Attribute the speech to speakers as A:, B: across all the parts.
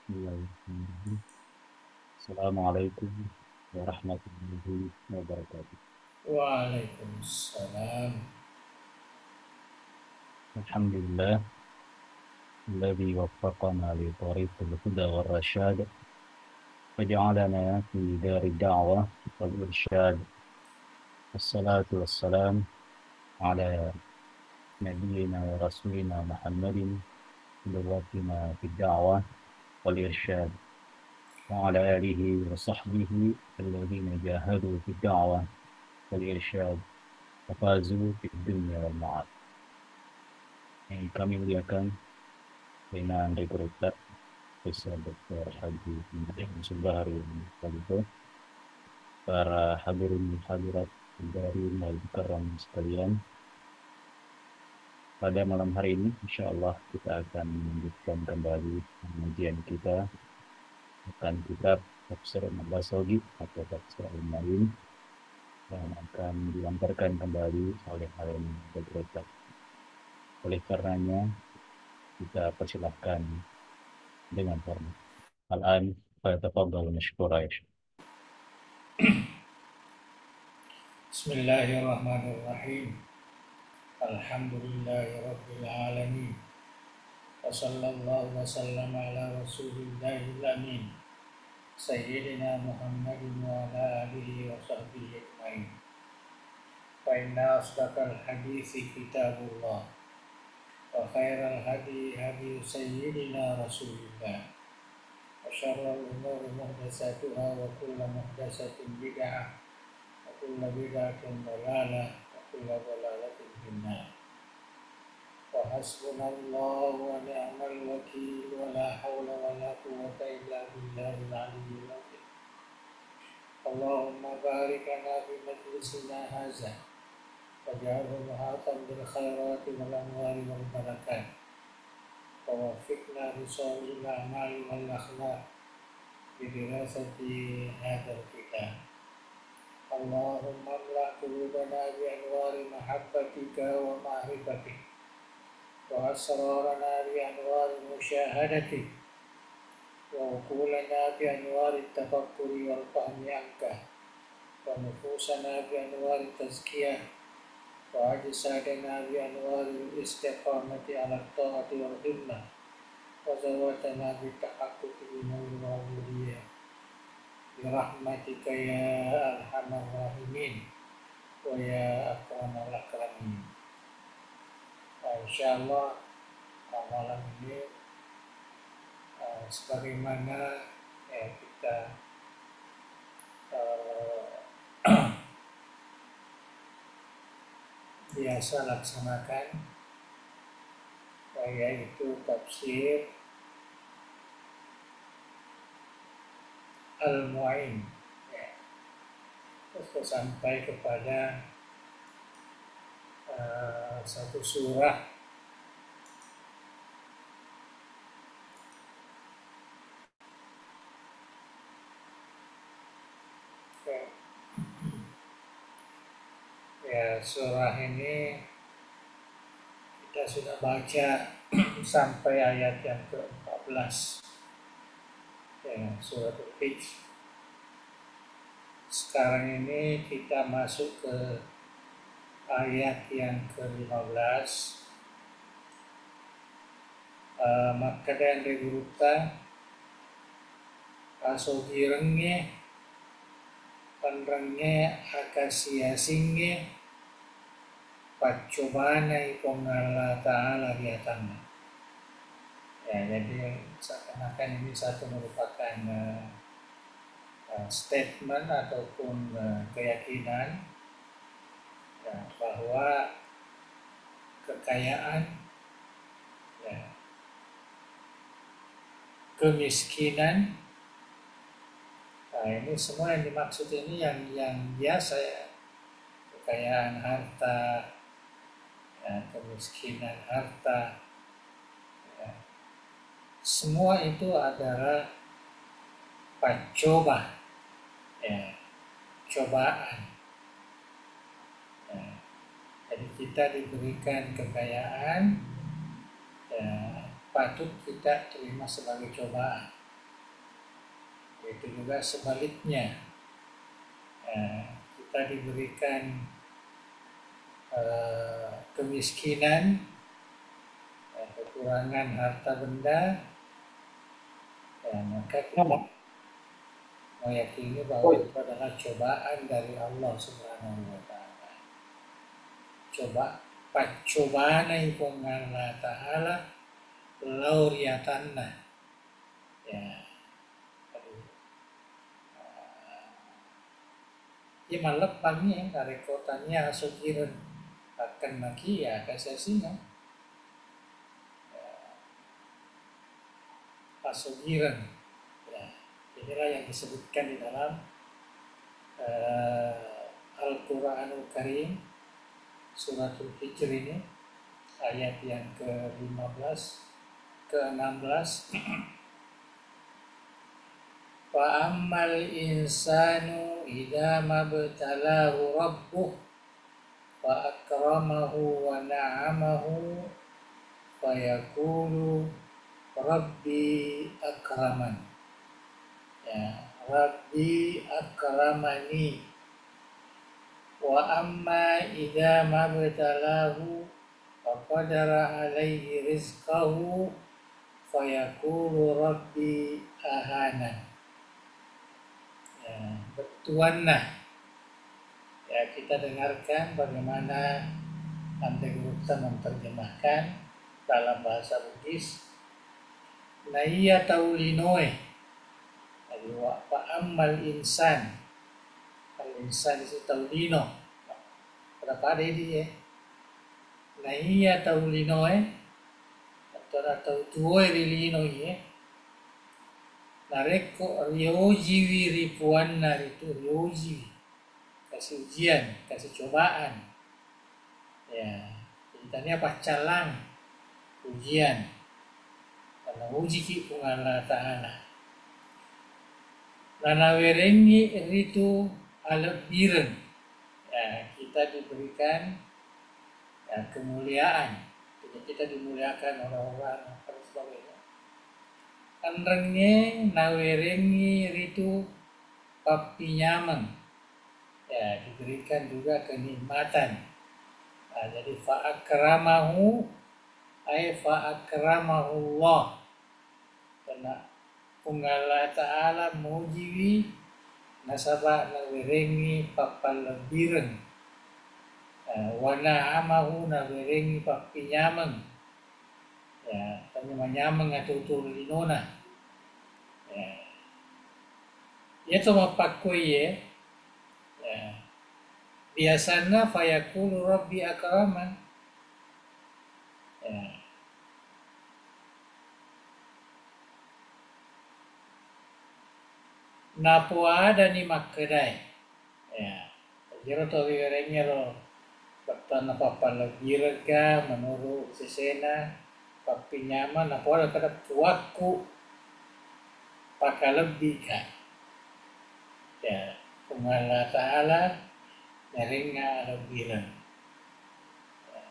A: Bismillahirrahmanirrahim. Assalamualaikum warahmatullahi wabarakatuh.
B: Waalaikumsalam.
A: Alhamdulillah, alladzi waffaqana li tariqil huda war rasyad, waja'alana fi dari da'wah wal irsyad. Wassalatu wassalam ala nabiyyina wa rasulina Muhammadin qudwatina fid da'wah wal irsyad wa ala alihi wa sahbihi alladhina jahadu fid da'wah wal irsyad wa fazu fid dunya wal ma'ad. Yang kami muliakan dengan Rekruter Besar Dr. Haji Subahari Kalito, para hadirin hadirat dari Al-Karam sekalian. Pada malam hari ini, insya Allah kita akan melanjutkan kembali pengajian kita akan kitab Tafsir Al-Basawi atau Tafsir Al-Main yang akan dilantarkan kembali oleh Alim Rekruter. Oleh karenanya, kita persilahkan dengan hormat. Al-an, fayatafadhal mashkura ya Syekh.
B: Bismillahirrahmanirrahim. Alhamdulillahirabbil alamin. Wa sallallahu wa sallam ala rasulillahil amin. Sayyidina Muhammadin wa ala alihi wa sahbihi ajmain. Fa inna asdaqal hadithi kitabullah wa khairal hadi hadi sayyidina rasulillah. Wa syarrul umuri muhdatsatuha wa kullu muhdatsatin bid'ah wa kullu bid'atin dhalalah wa kullu dhalalatin finnar. Wa hasbunallahu wa ni'mal wakeel wa la hawla wa la quwwata illa billahil aliyyil azim. Allahumma barik lana fi majlisina hadza waj'alhu muhatan bil khairati wal anwari wal barakat. Wa waffiqna li shalihil a'mali wal akhlaq bi dirasati hadzal kitab. Allahumma amla qulubana bi anwari mahabbatika wa ma'rifatik wa asrarana bi anwari musyahadatik wa uqulana bi anwari tafakkuri wal fahmi anka wa nufusana bi anwari tazkiyah wa ajsadana bi anwari istiqamati ala ta'ati wal khidmah wa zawatana bi tahaqquqi bi nuri wal ubudiyah birahmatika ya arhamar rahimin wa ya akramal akramin. Insyaallah malam ini sebagaimana kita biasa laksanakan, yaitu tafsir Al-Mu'in, terus sampai kepada satu surah ya. Surah ini kita sudah baca sampai ayat yang ke-14 ya, surah Al-Hijr. Sekarang ini kita masuk ke ayat yang ke-15. Maka dan reguruta pasogirenge panrenge akasia singge pacobana ikong Allah Ta'ala diatannya. Ya, jadi seakan-akan ini satu merupakan statement ataupun keyakinan ya, bahwa kekayaan, ya, kemiskinan, nah ini semua yang dimaksud ini yang biasa ya, kekayaan harta, ya, kemiskinan harta, ya, semua itu adalah pacoba, ya, cobaan. Ya, jadi kita diberikan kekayaan, ya, patut kita terima sebagai cobaan. Itu juga sebaliknya, kita diberikan kemiskinan, kekurangan harta benda, maka kita meyakini bahwa itu adalah cobaan dari Allah Subhanahu wa Ta'ala. Cobaan itu Allah Ta'ala lauriatanna, ya. Ya malepangnya dari kotanya sugiran akan lagi ya kasasina pasugiran, ya. Inilah yang disebutkan di dalam Al-Quranul Karim Suratul Hijr ini ayat yang ke-15 ke-16. Fa ammal insanu idza mabtalahu rabbuh fa akramahu wa na'amahu fa yaqulu rabbi akraman, ya, rabbi akramani. Wa amma idza mabtalahu fa qadara alaihi rizqahu fa yaqulu rabbi ahanan. Bertuanlah, ya, kita dengarkan bagaimana Ante Gupta menerjemahkan dalam bahasa Bugis. Naiya taulinoe, wa ammal insan, al-insan itu taulino, berapa ada dia? Naiya taulinoe, atau tuoi rilino ya. Nareko ryoji wiripuan itu ryoji, kasih ujian, kasih cobaan, ya. Ceritanya pacalang ujian, karena uji ki Allah Ta'ala. Lana werengi itu alebiren, ya, kita diberikan, ya, kemuliaan, kita dimuliakan orang-orang dan sebagainya. Anrengnya nawerengi ritu papinyamang, ya, diberikan juga kenikmatan. Nah, jadi fa'akramahu ay fa'akramahullah, karena Allah Ta'ala mujiwi nasabah nawerengi papalebireng, wa na'amahu nawerengi papinyamang, ya, menyamang atau tulinona, ya. Ya cuma pakui ya. Biasanya fayaqulu rabbi akraman, ya. Napo ada ni makedai, ya. Jero to wiwerengnya lo bertanah papalebirega menurut sesena papi nyaman apa ada kada puaku pakai lebih kan, ya, Allah Ta'ala nyaringa lebiran, ya.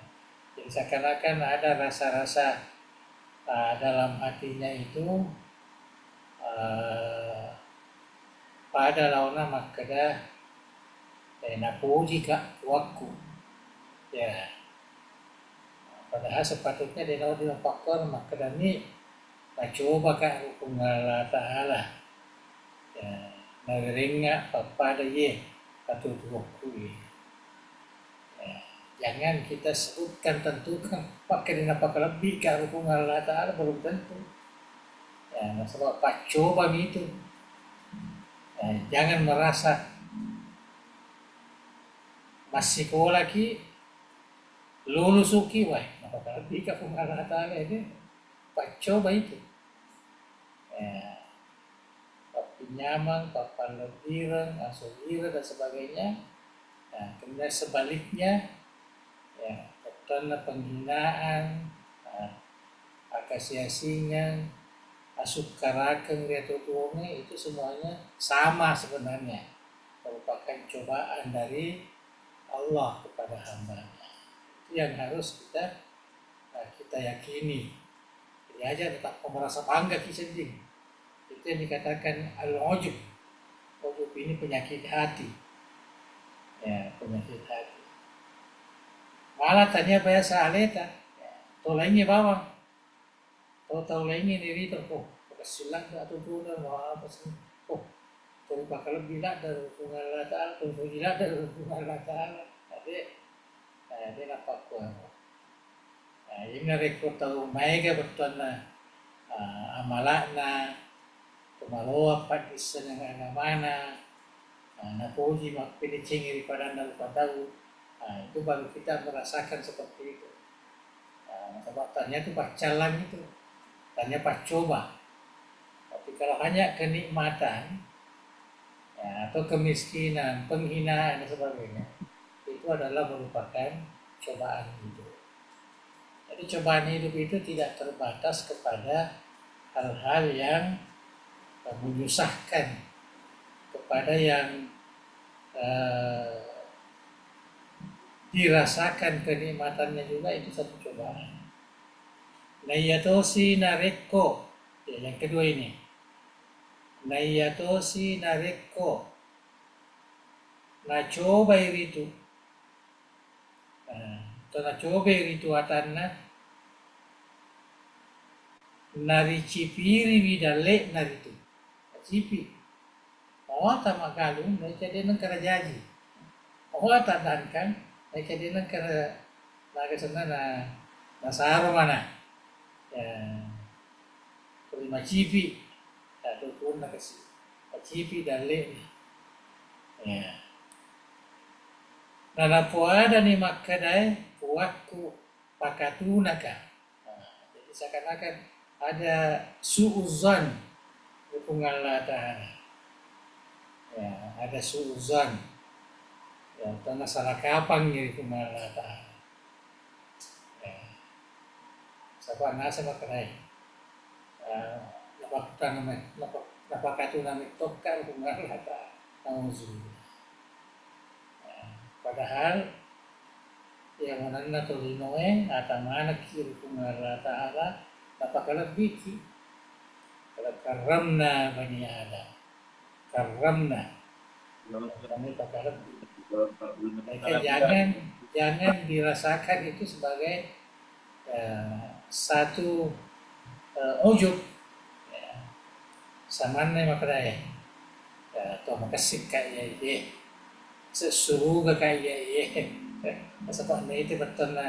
B: Jadi seakan-akan ada rasa-rasa dalam hatinya itu pada launa makada napuji kak puaku, ya. Padahal sepatutnya dia tahu dia faktor maka dani coba kan hukum Allah Ta'ala, ya, nageringa pada ye atau tuaku, ya. Jangan kita sebutkan tentukan pakai dina pakai lebih ke hukum Allah Ta'ala, belum tentu, ya, sebab coba itu, ya, jangan merasa masih kau lagi lulus uki wah, maka lebih ke Allah Ta'ala ini coba itu, ya, pinyaman, papan lebiran, asuhira dan sebagainya. Nah, kemudian sebaliknya, ya, karena penghinaan, akasiasinya, asukarakan dia tutuangnya, itu semuanya sama sebenarnya, merupakan cobaan dari Allah kepada hamba-Nya. Itu yang harus kita yakini. Jadi aja tetap merasa bangga kisah. Itu yang dikatakan al-ujub. Ujub ini penyakit hati. Ya, penyakit hati. Malah tanya biasa aleta. Tolengnya bawang. Tahu lainnya diri itu. Oh, kesilang atau turun mau apa sih? Oh, terus bakal lebih lah dari hubungan Allah Ta'ala. Terus lebih lah dari hubungan Allah Ta'ala. Dia nampak kuat. Ini rekod tahu mereka betul na amalakna kemaloa patisan yang mana napuji mak pilih cengiri pada anda lupa tahu itu baru kita merasakan seperti itu. Sebab tanya itu pacalang itu tanya pak coba. Tapi kalau hanya kenikmatan ya, atau kemiskinan, penghinaan dan sebagainya itu adalah merupakan cobaan hidup. Jadi cobaan hidup itu tidak terbatas kepada hal-hal yang menyusahkan, kepada yang dirasakan kenikmatannya juga itu satu cobaan. Nayatosi nareko, ya, yang kedua ini. Nayatosi nareko, nacoba itu. Nacoba itu atanna naricipiri vidale naritu. Cipi. Oh, tamak galung, mereka dia nak kerajaji. Oh, tak dankan, mereka dia nak naga sana na saro mana. Ya, kelima cipi, atau pun nak kasih cipi dale. Ya. Nana puada ni makadai puakku pakatunaka. Jadi seakan-akan ada suuzon hubungan Allah Ta'ala. Ya, ada suuzon. Ya, tanah salah kapan jadi hubungan Allah Ta'ala. Ya. Sebab nasa makadai. Napakatunami tokka hubungan Allah Ta'ala. Nauzubillah. Padahal yang mana tolinoe atau mana kiri kumara Ta'ala apakah lebih kalau karamna bani Adam karamna kami apakah lebih mereka jangan dirasakan itu sebagai satu ujub samanya makanya atau makasih kayak ini sesuruh kayak sebab itu betul na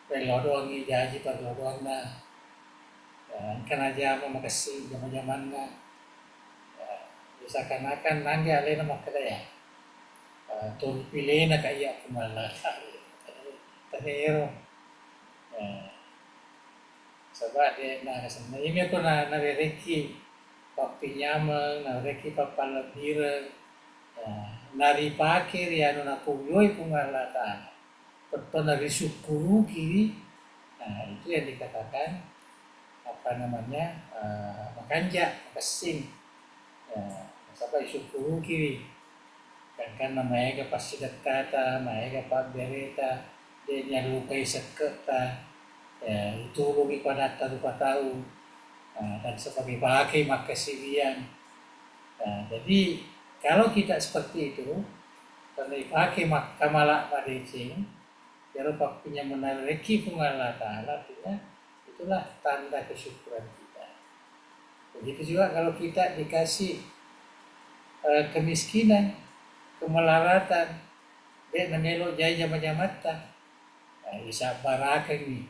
B: pelodong ni jaji pelodong na kan aja makasih zaman na seakan-akan nanti alih nama kedaya tu pilih na kayak pemalas tanero sebab dia na kesana ini aku na reki papi nyamang na reki papalabira nari pakir ya nuna puyoi pungal Ta'ala betul nari syukuru kiri itu yang dikatakan apa namanya makanja makasing sampai syukuru kiri kan namanya pasti kata namanya pak berita dia nyalukai seketa itu rugi pada lupa tahu dan sebagai pakai makasirian jadi kalau kita seperti itu, karena dipakai kamalah madecing, kalau punya menariki Allah Ta'ala, artinya itulah tanda kesyukuran kita. Begitu juga kalau kita dikasih kemiskinan, kemelaratan, dia menelo jaya jamata, bisa barakan ini,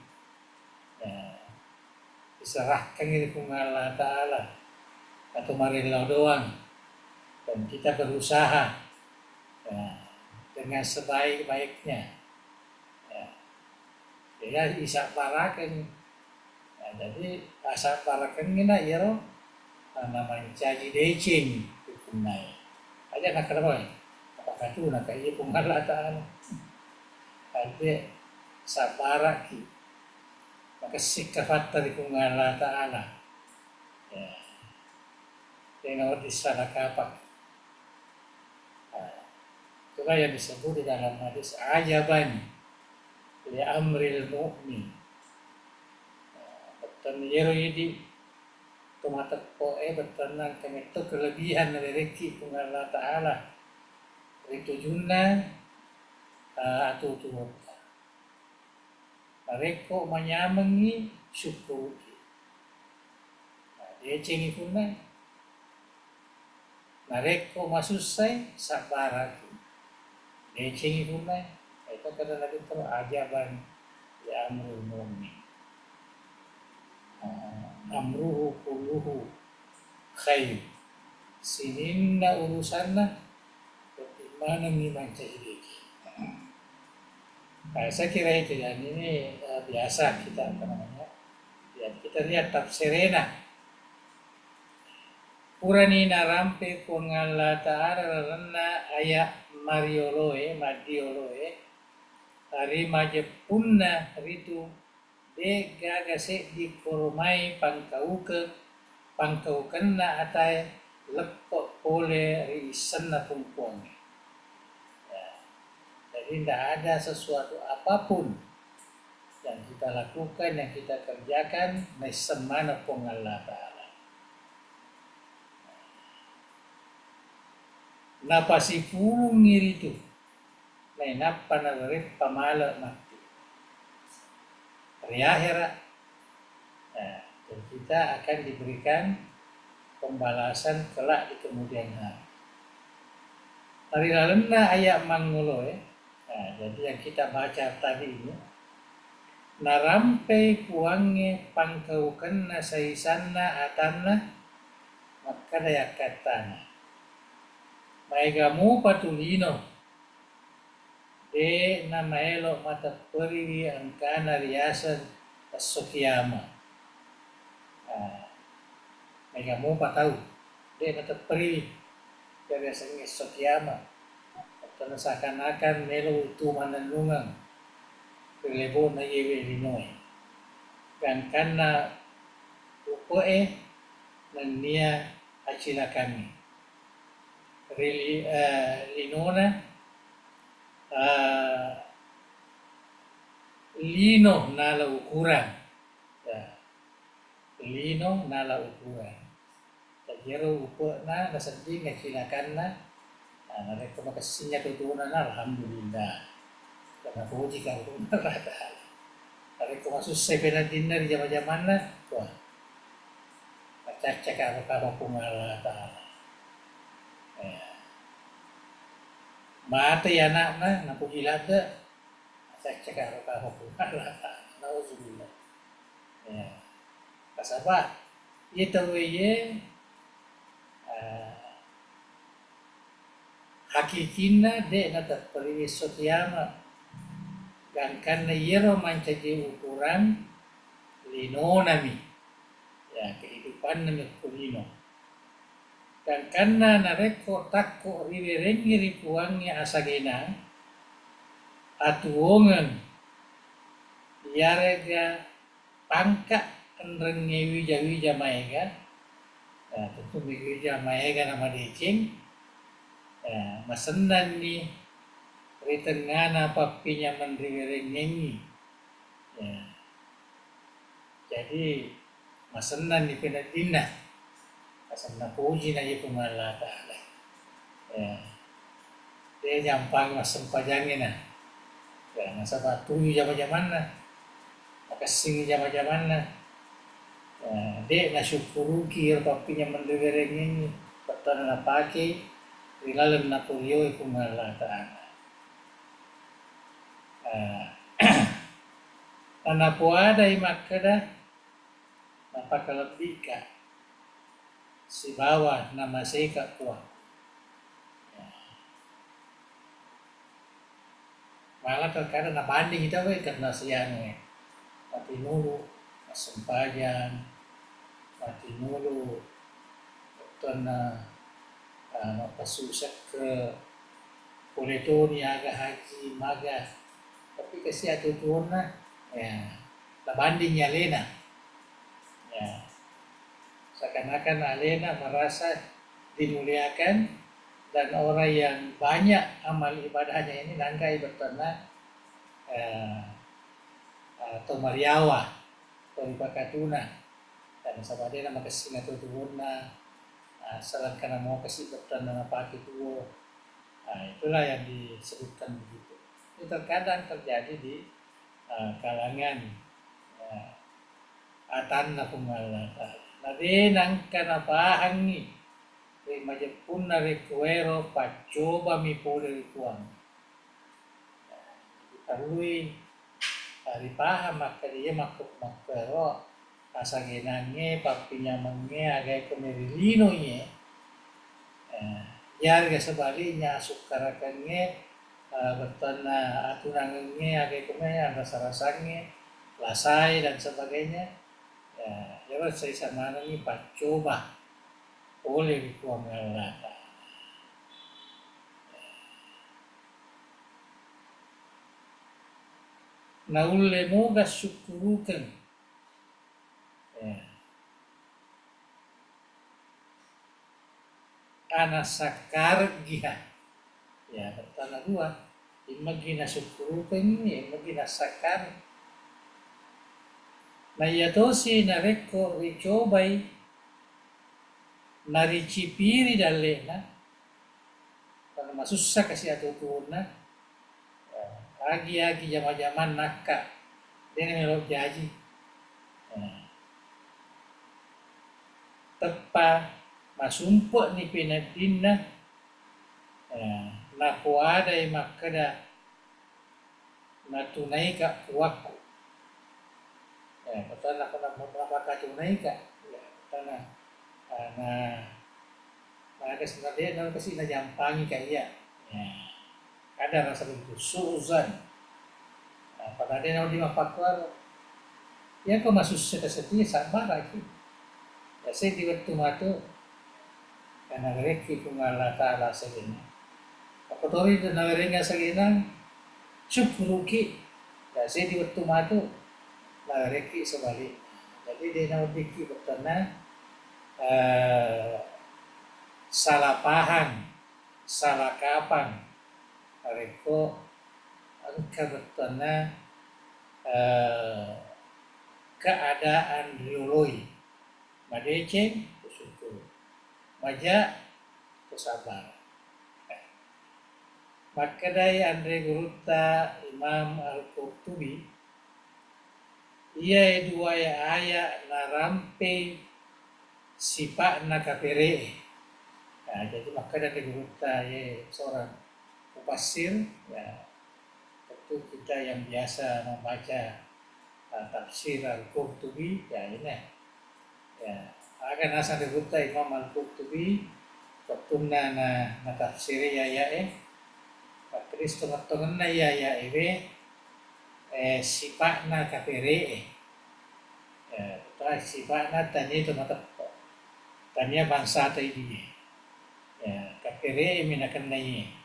B: diserahkan ini Allah Ta'ala, atau marilah doang. Dan kita berusaha dengan sebaik-baiknya ya isa parakan jadi asa parakan ngina yero namanya caji decing hukumnya aja nak kerboy apakah itu nak iya pungal Ta'ala ada sabaraki maka sikafat dari pungal Ta'ala ya dengan disalah kapak. Itulah yang disebut di dalam hadis ajaban li amril mu'min. Betul yero ini tomata poe bertenang kami itu kelebihan dari rezeki pun Allah Ta'ala itu junna atau tuh mereka menyamangi syukur dia cengi punna mereka masusai sabar dia cengi punna itu kada lagi terajaban ya amrul mu'min amruhu kulluhu khair sininna urusanna bagaimana memang cahiliki. Saya kira itu ya, ini biasa kita apa namanya ya, kita lihat tafsirena Puranina rampe con Allah Ta'ala rana ayat marioloe madioloe hari majepunna ritu de gagase di koromai pangkaukenna atai lepok oleh risenna pumpong. Ya. Jadi tidak ada sesuatu apapun yang kita lakukan, yang kita kerjakan semana pun Allah Ta'ala. Napasi pulung ngiri itu, napa nalarip pamala mati. Hari akhirat, dan kita akan diberikan pembalasan kelak di kemudian hari. Hari lalemna ayat mangulo jadi yang kita baca tadi ini, narampe puange pangkaukenna saisanna atanna maka daya katana. Maegamu patulino de na maelo mata periri angkana riasan asokiyama. Maegamu patau de mata periri dari riasan asokiyama. Karena seakan-akan melo itu mananungang relebo na yewe linoy. Dan karena upoe nan niya acila kami. Linona lino nala ukuran lino nala ukuran tajero upo na nasading nakilakan na nareko makasinya tutunan alhamdulillah karena puji kang rata nareko masus sepena dinner jama-jaman na wah cak apa pungala ta'ala mata ya anak na hilada saya cakap apa pun Allah nauzubillah ya kasaba itu ye hakikina de nata periwis sotiama dan karena yero mancaji ukuran linonami ya kehidupan nami kulino. Dan karena nareko takko riwerengi ripuangnya asagena atuongan yarega pangka enrengi wija maega tentu wija maega nama decing masenan ni ritengana papinya menriwerengi jadi masenan ni penadina asal na puji na iyo Allah Ta'ala. Dia nyampang mas sempajangin na. Nasa batuyo jama-jaman na. Nakasing jama-jaman na. Dia nasyukuruki papinya mendegerengin patan na pake rilalam na puliyo iyo Allah Ta'ala. Anapuada imakada napakalabika si bawah nama seka kuah. Malah terkadang banding kita karena siang mati mulu sempajan mati mulu karena pasusat ke Poletoni agak haji maga tapi kasih atutuan ya bandingnya lena ya seakan-akan Alena merasa dimuliakan dan orang yang banyak amal ibadahnya ini nangkai bertana atau mariawa atau ibakatuna karena sabade na makasih na tutuhon na salat ka na mo kasi betul na napaki tuo. Itulah yang disebutkan begitu. Itu terkadang terjadi di kalangan atan na kumalata. Nade nang kanapahan ni majapun na recuero pacoba mi pole rikuang. Tarui paham maka dia makuk makero asagenange papinyamange agai kemerilino ye. Yarga sebaliknya sukarakannya bertana aturangannya agai kemenya rasa-rasanya lasai dan sebagainya. Ya saya sama ini pak coba oleh dikuang Allah. Naulle moga syukurukan. Ana sakar giha. Ya, bertana dua. Imagina syukurukan ini, imagina sakar. Na yatosi na reko ricobai na ricipiri dalena. Kalau masusah kasih atuturna. Agi-agi zaman-zaman nakka dia melok jaji tepa masumpuk ni pinadina na kuada makada na tunai ka kuaku betul nak maka tunai ka tanah na kesenadaan na kasi na jampangi kaya ada rasa begitu suzan. Pada dia nak dimapakwar, ya kau masuk setia sabar lagi. Ya saya di waktu matu karena reki kumala taala segini. Apa tori itu nagerenga segini, syukuruki. Ya saya di waktu matu nagereki sebalik. Jadi dia nak diki bertana salah paham, salah kapan. Reko angka bertana keadaan rioloi madeceng bersyukur maja kesabar makadai Andre Guruta Imam Al-Qurtubi ia dua ayat narampe sipak nakapere jadi makadai Guruta ia seorang pasir ya tentu kita yang biasa membaca tafsir Al-Qurtubi ya ini ya akan asal dibuta Imam Al-Qurtubi ketunna na tafsir ya patris tengah-tengah na ya sifat na kapere sifat na tanya itu mata tanya bangsa tadi ya kapere minakan nai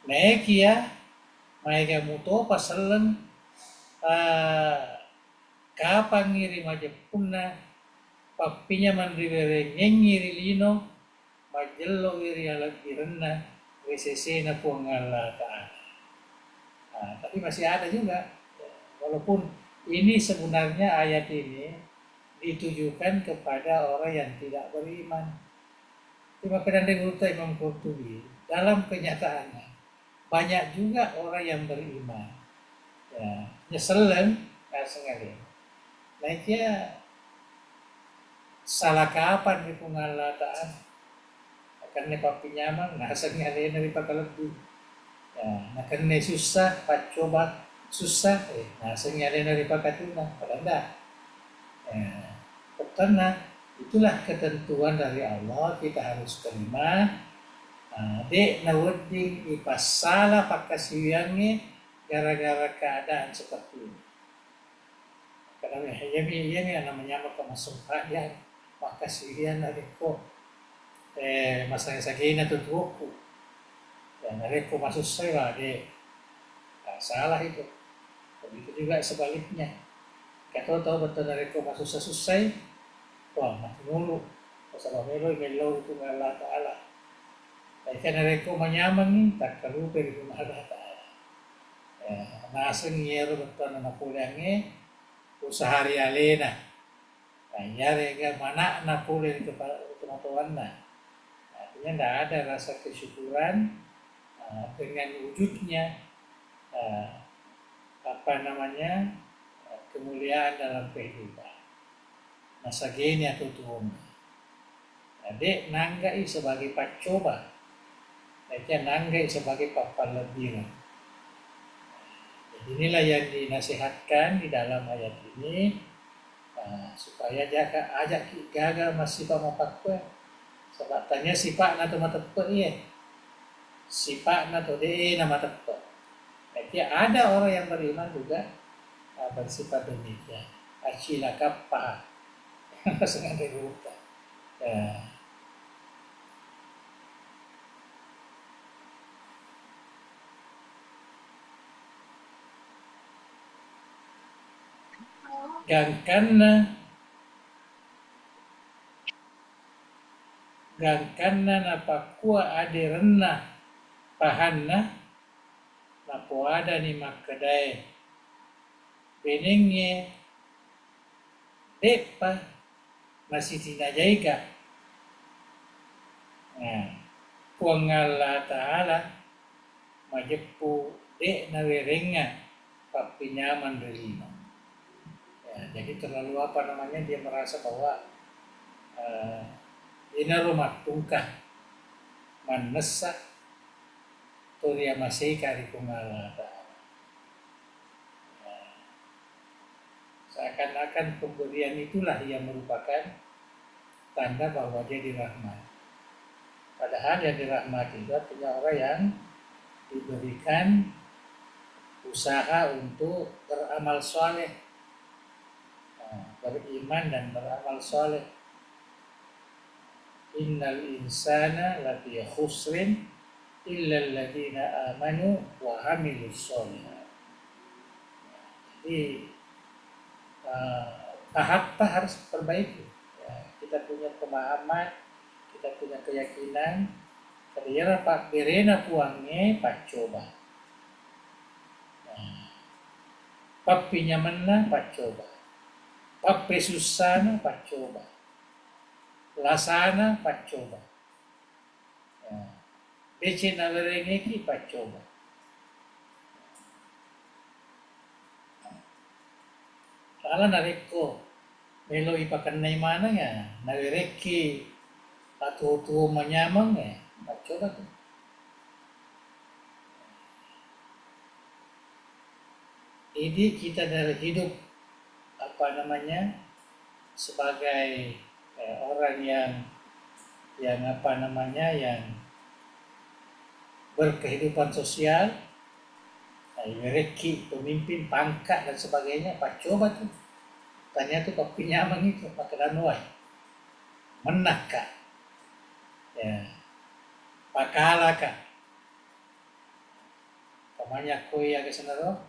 B: Nekia, mereka muto pasalan kapan ngiri majapuna, papinya mandiri ngiri lino, majello ngiri alat irena, WCC na puangala taala. Tapi masih ada juga, walaupun ini sebenarnya ayat ini ditujukan kepada orang yang tidak beriman. Cuma kadang dengar Imam Qurtubi dalam kenyataannya. Banyak juga orang yang beriman, ya nyeselen sekali. Nah dia salah kapan di pengalataan akan papi nyaman, nah sekali dari pakal lebih, ya nah kena susah, coba susah, nah sekali dari pakatuna, pada pertama itulah ketentuan dari Allah kita harus terima. Dek naweding ipasala pakasiwiannya gara-gara keadaan seperti ini. Karena ini namanya masuk ya pakasiwian areko masanya sagina tutuku dan areko masuk saya dek salah itu. Begitu juga sebaliknya. Kita tahu betul areko masuk susah, wah mati mulu. Pasal melo itu Allah Taala. Karena reko manyaman ni tak kalu dari rumah Allah Taala. Naseng yero betul na napulange usahari alena. Ya rega mana na pulih itu pengetahuan artinya tidak ada rasa kesyukuran dengan wujudnya kemuliaan dalam kehidupan. Masa gini atau tuh, adik nanggai sebagai pacoba, adik nanggai sebagai papalabiran. Jadi inilah yang dinasihatkan di dalam ayat ini. Supaya jaga ajak gagal masih pamak kue sebab tanya sifat na tu mata ya sifat na tu de nama tepe. Jadi ada orang yang beriman juga bersifat demikian. Acila kappa sengaja lupa. Gangkanna napakua ade renna pahanna napo ada ni makadai benengnya depa masih tidak jaga. Puang Allah Ta'ala majepu dek nawerenga papi nyaman relima. Jadi terlalu dia merasa bahwa ina rumah tungkah manesak turia masih kari Allah Ta'ala. Seakan-akan pemberian itulah yang merupakan tanda bahwa dia dirahmati. Padahal yang dirahmati itu artinya orang yang diberikan usaha untuk beramal soleh, beriman dan beramal soleh. Innal insana lafi khusrin illa alladziina amanu wa 'amilus sholihat. Jadi tahap harus perbaiki. Kita punya pemahaman, kita punya keyakinan. Karena pak berena puangnya pak coba. Papinya mana pak coba. Papi susana pak coba. Lasana pak coba. Bece nalerengeki pak coba. Kala nareko melo ipakan nai mana ya nalereki atau tuh menyamang ya pak coba tuh. Jadi kita dari hidup sebagai orang yang berkehidupan sosial, reki, pemimpin, pangkat dan sebagainya, pak coba tuh. Tanya tuh kopi nyaman itu, makanan wai. Menakah? Pakala kah? Pamanya koi agak senero,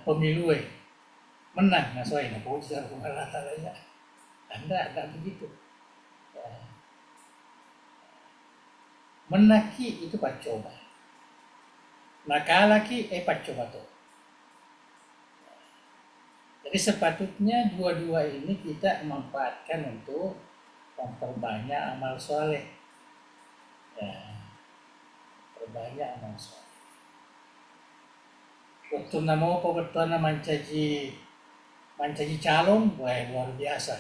B: pemilu menang, nasuai, puji Allah Ta'ala. Anda begitu. Menaki itu pak coba. Nakalaki pak coba tuh. Jadi sepatutnya dua-dua ini kita memanfaatkan untuk memperbanyak amal soleh. Perbanyak amal soleh. Waktu nama pebetulan mancaji calon, wah luar biasa.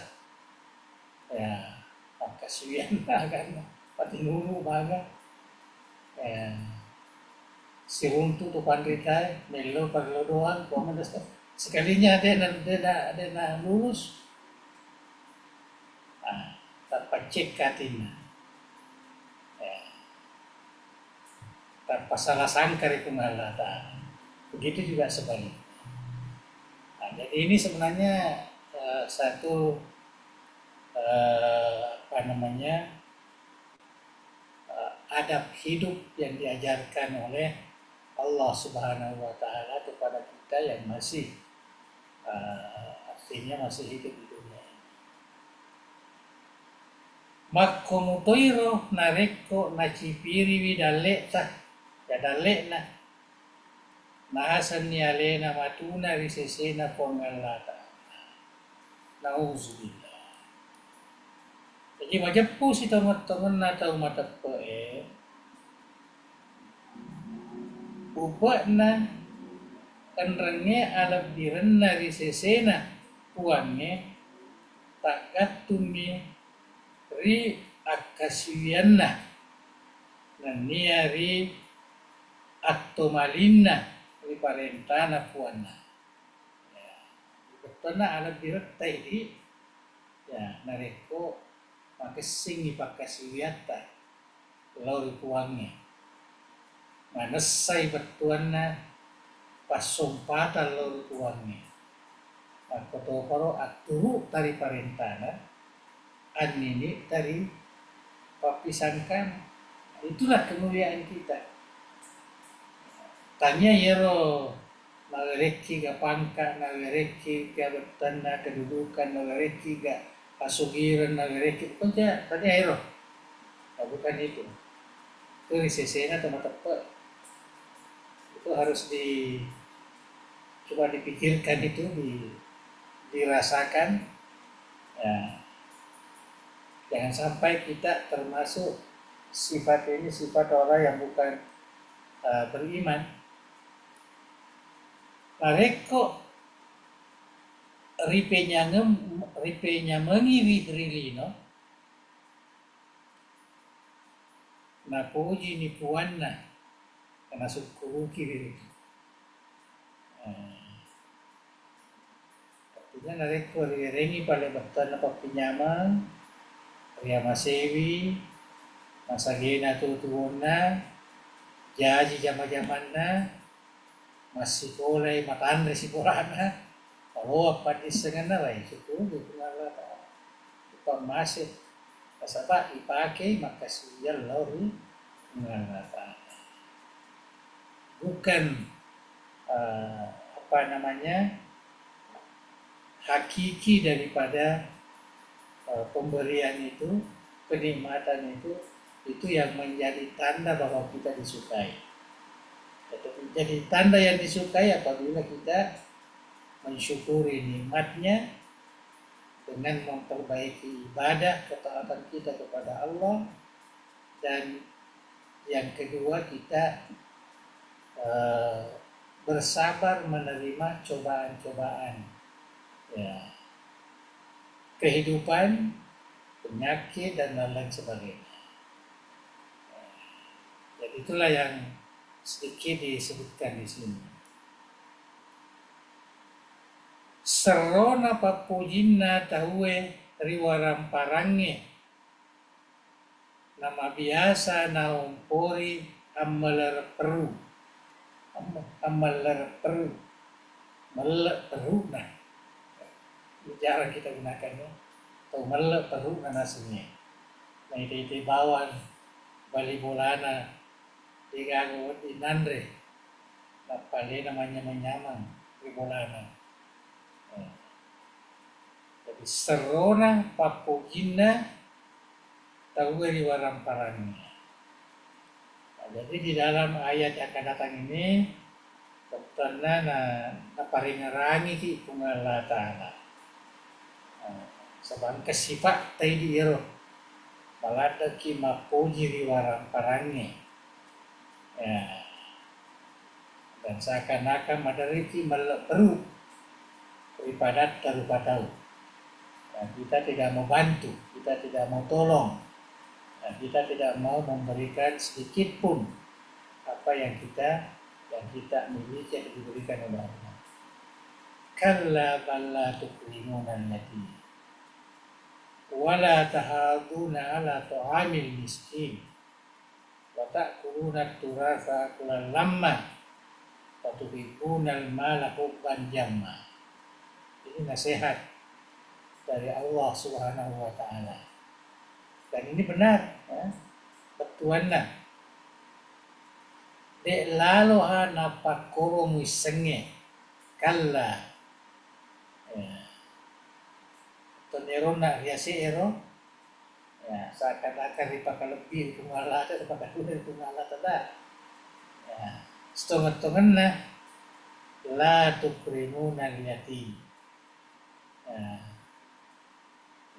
B: Kasihan kan, pati nunu banget. Si runtuh tuh pandritai, melo perlu doang, sekalinya dia lulus, tanpa cek katina, tanpa salah sangka itu Allah Ta'ala. Begitu juga sebaliknya. Jadi ini sebenarnya satu adab hidup yang diajarkan oleh Allah Subhanahu wa Ta'ala kepada kita yang masih artinya masih hidup di dunia ini. Makumutoiro nareko nacipiri widalek tah ya dalek nah nahasan ni alena matuna risesena pongalata. Nauzubillah. Jadi majepu si teman-teman atau mata ubah na kanrenge alap direnna risesena puange tak gatungi ri akasiwianna nania ri aktomalinna ri parentana puanna. Ya, betulna alap diretta ini ya nareko makesing ipakasiwiata lau ri puange. Manesai betuanna pasumpatan lau ri puange. Makotoparo aturu tari parentana anini tari papisangkan. Itulah kemuliaan kita. Tanya yero nagareki ga pangka, nagareki ga betanda kedudukan, nagareki ga pasugiran, nagareki pokoknya tanya yero. Nah, bukan itu. Itu risesena teman-teman. Itu harus coba dipikirkan, itu dirasakan. Ya. Jangan sampai kita termasuk sifat ini sifat orang yang bukan beriman. Mareko ripenya mengiwi rilino na puji ni puanna karena syukuru kiri. Artinya nareko rengi pale betul apa pinyaman ria masewi masagena tutuona jaji jama-jamanna masih boleh makan resi porana kalau apa disengana lah itu kunala apa masih pasapa ipake maka siyal lori mengalata bukan apa namanya hakiki daripada pemberian itu, kenikmatan itu yang menjadi tanda bahwa kita disukai. Jadi tanda yang disukai apabila kita mensyukuri nikmatnya dengan memperbaiki ibadah ketaatan kita kepada Allah, dan yang kedua kita bersabar menerima cobaan-cobaan. Ya. Kehidupan, penyakit, dan lain sebagainya. Jadi itulah yang sedikit disebutkan di sini. Serona papujinna tahuwe riwaram parange nama biasa naumpori amalar peru melek peru nah. Jarang kita gunakan ya. Atau melek peruk nanasnya. Nah itu bawang bali bolana digago di nandre. Napale namanya menyamang di bolana. Jadi serona papugina tahu di warang parangnya. Nah, jadi di dalam ayat yang akan datang ini betulnya na paringarangi ki Allah Ta'ala. Sebab kesifat tadi iro balada ki mapuji riwarang parangnya. Ya. Dan seakan-akan madariki melek perut daripada tarupa tahu. Nah, kita tidak mau bantu, kita tidak mau tolong, nah, kita tidak mau memberikan sedikit pun apa yang kita miliki yang diberikan oleh Allah. Kalla balla tukrimuna al-yatim wala tahaduna ala ta'amil miskin wa ta'kuluna turatha akulan lamma wa tuhibbuna al-mala hubban jamma. Ini nasihat dari Allah Subhanahu wa Ta'ala, dan ini benar ya. Betuanna de laloha napakoro muisenge kalla tonerona riase ero ya seakan-akan ripaka lebih kumala ada pada kuda kumala tada ya setengah-tengahna la tukrimuna al-yatim.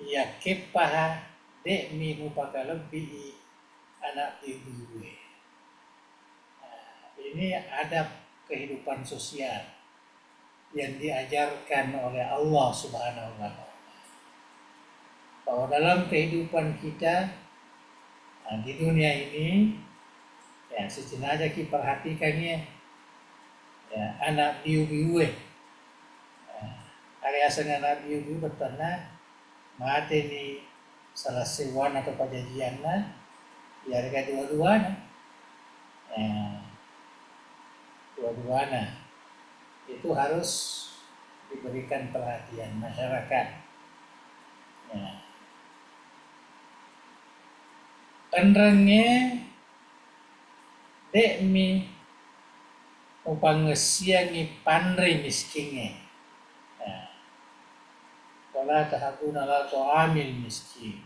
B: Ya kepaha dek mi upaka lebih anak ibu. Ini adab kehidupan sosial yang diajarkan oleh Allah Subhanahu wa Ta'ala. Bahwa dalam kehidupan kita di dunia ini, ya sejenak aja kita perhatikannya, ya anak biu-biu, aliasan anak biu-biu bertanah, mati ni salah sewan atau pajajian ya mereka dua-duanya, dua-duanya itu harus diberikan perhatian masyarakat. Enrangnya dek mi upangesiangi pandri miskinnya. Wala tahakuna la ta'amil miskin.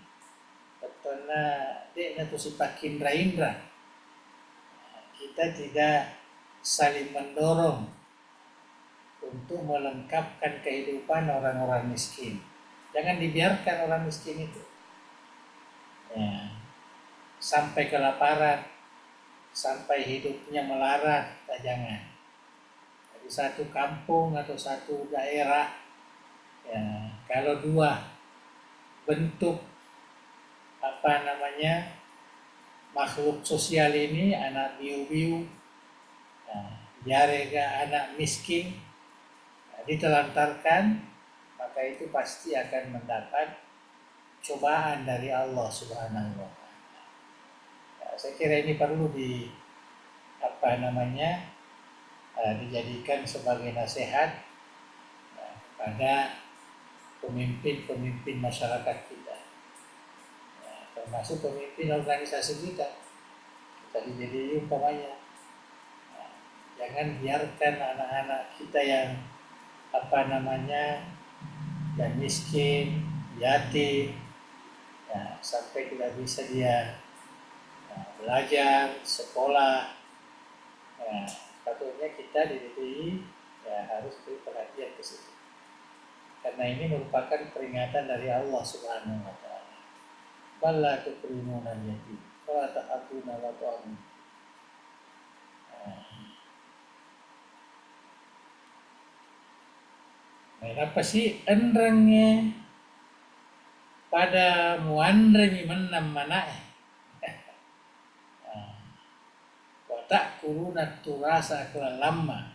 B: Karena dek na tu sipakin indra. Kita tidak saling mendorong untuk melengkapkan kehidupan orang-orang miskin. Jangan dibiarkan orang miskin itu sampai kelaparan, sampai hidupnya melarat, jangan. Di satu kampung atau satu daerah, kalau dua bentuk makhluk sosial ini, anak biu-biu, jarega anak miskin, ditelantarkan, maka itu pasti akan mendapat cobaan dari Allah Subhanahu wa Ta'ala. Saya kira ini perlu dijadikan sebagai nasihat kepada pemimpin-pemimpin masyarakat kita, termasuk pemimpin organisasi kita jadi umpamanya. Jangan biarkan anak-anak kita yang yang miskin, yatim, sampai tidak bisa dia belajar, sekolah. Patutnya kita di DPI harus beri perhatian ke situ. Karena ini merupakan peringatan dari Allah Subhanahu wa Ta'ala. Bala tukrimuna al-yatim, wala ta'atuna la ta'amun. Kenapa sih enrangnya pada muandremi menam mana? Watak kuruna turasa lama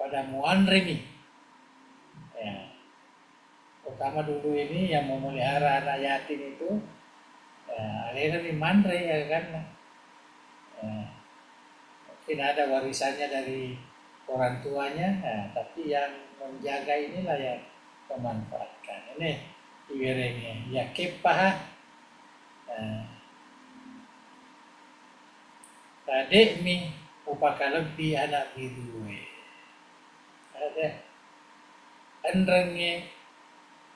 B: pada muandremi. Pertama dulu ini yang memelihara anak yatim itu, akhirnya di mandre ya kan. Mungkin ada warisannya dari orang tuanya, tapi yang menjaga inilah yang memanfaatkan. Ini iwerengnya, ya kepaha tadek mi upaka lebih anak bidu. Ada enrengnya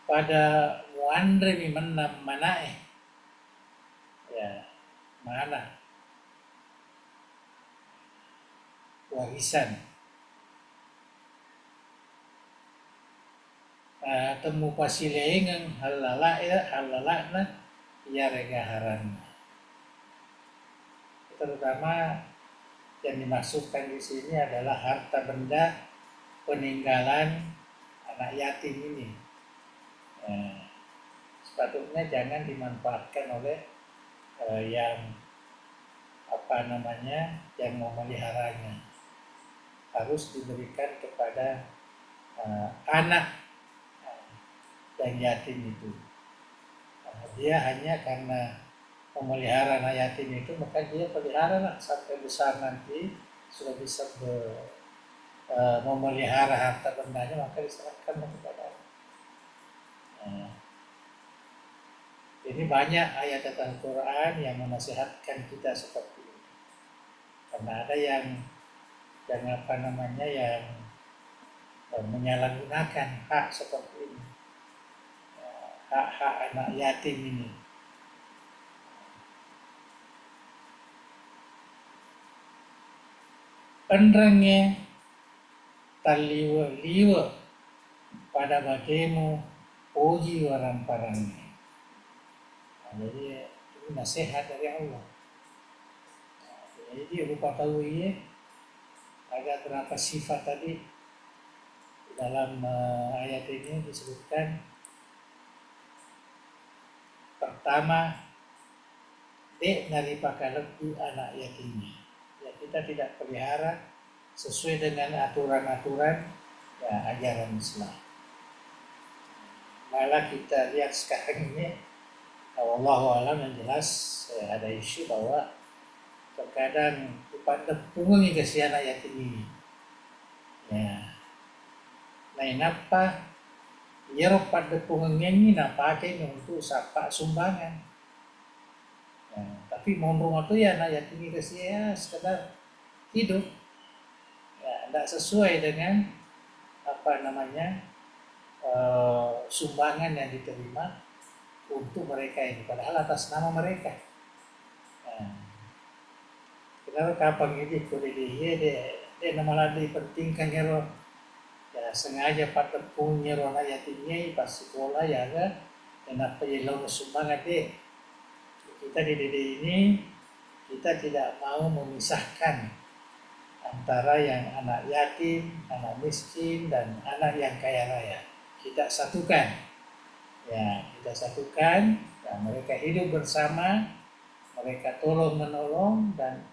B: pada muandre mi menam manae. Mana warisan. Temu pasilengan halalakna ya regaharan. Terutama yang dimaksudkan di sini adalah harta benda peninggalan anak yatim ini. Sepatutnya jangan dimanfaatkan oleh yang yang memeliharanya. Harus diberikan kepada anak yang yatim itu. Dia hanya karena memelihara anak yatim itu, maka dia pelihara sampai besar nanti sudah bisa memelihara harta bendanya, maka diserahkan kepada. Ini banyak ayat Al-Quran yang menasihatkan kita seperti ini. Karena ada yang menyalahgunakan hak seperti ini, hak-hak anak yatim ini. Penerangnya taliwa-liwa pada bagemu puji orang parangnya. Jadi itu nasihat dari Allah. Jadi lupa tahu ya ada berapa sifat tadi dalam ayat ini disebutkan. Pertama, dek nari pakaleku anak yatimnya. Ya, kita tidak pelihara sesuai dengan aturan-aturan ya, ajaran Islam. Malah kita lihat sekarang ini, wallahu alam yang jelas ada isu bahwa terkadang dipandang pungungi ke anak yatim ini. Ya, nah napa yerok pada pungungnya ini pakai untuk sapa sumbangan. Ya, tapi ngomong itu ya anak yatim ini ya sekedar hidup. Ya, tidak sesuai dengan apa namanya sumbangan yang diterima untuk mereka ini, padahal atas nama mereka. Nah, kenapa kapan ini kulit dia nama lagi pentingkan ya sengaja pada punya anak yatimnya pas sekolah ya kan, kenapa ya lo sumbangan deh. Kita di DD ini kita tidak mau memisahkan antara yang anak yatim, anak miskin dan anak yang kaya raya. Kita satukan, ya kita satukan. Ya, mereka hidup bersama, mereka tolong menolong dan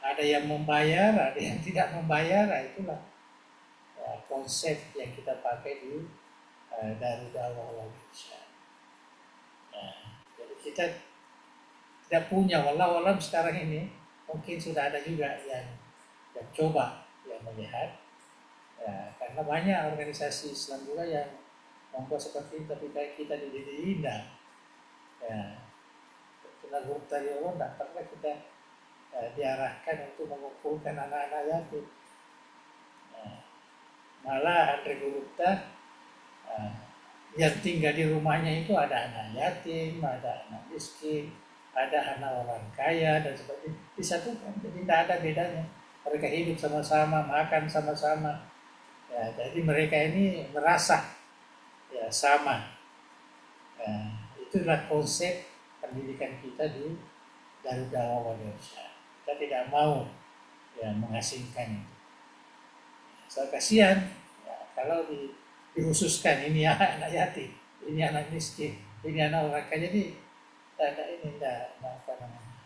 B: ada yang membayar, ada yang tidak membayar. Nah, itulah ya, konsep yang kita pakai di Darul Da'wah Indonesia. Nah, jadi kita tidak punya, walau sekarang ini mungkin sudah ada juga yang coba yang melihat. Ya, karena banyak organisasi Islam juga yang membuat seperti itu, tapi kayak kita di DDI tidak. Ya, tenaga tadi Allah tidak pernah kita diarahkan untuk mengumpulkan anak-anak yatim. Malah Andre Gurupta yang tinggal di rumahnya itu ada anak yatim, ada anak miskin, ada anak orang kaya dan sebagainya, disatukan. Jadi tidak ada bedanya. Mereka hidup sama-sama, makan sama-sama. Ya, jadi mereka ini merasa ya sama. Ya, itulah konsep pendidikan kita di Darul Da'wah Indonesia. Kita tidak mau ya mengasingkan itu. Saya kasihan ya, kalau dikhususkan ini anak yatim, ini anak miskin, ini anak orang kaya, jadi tidak apa namanya.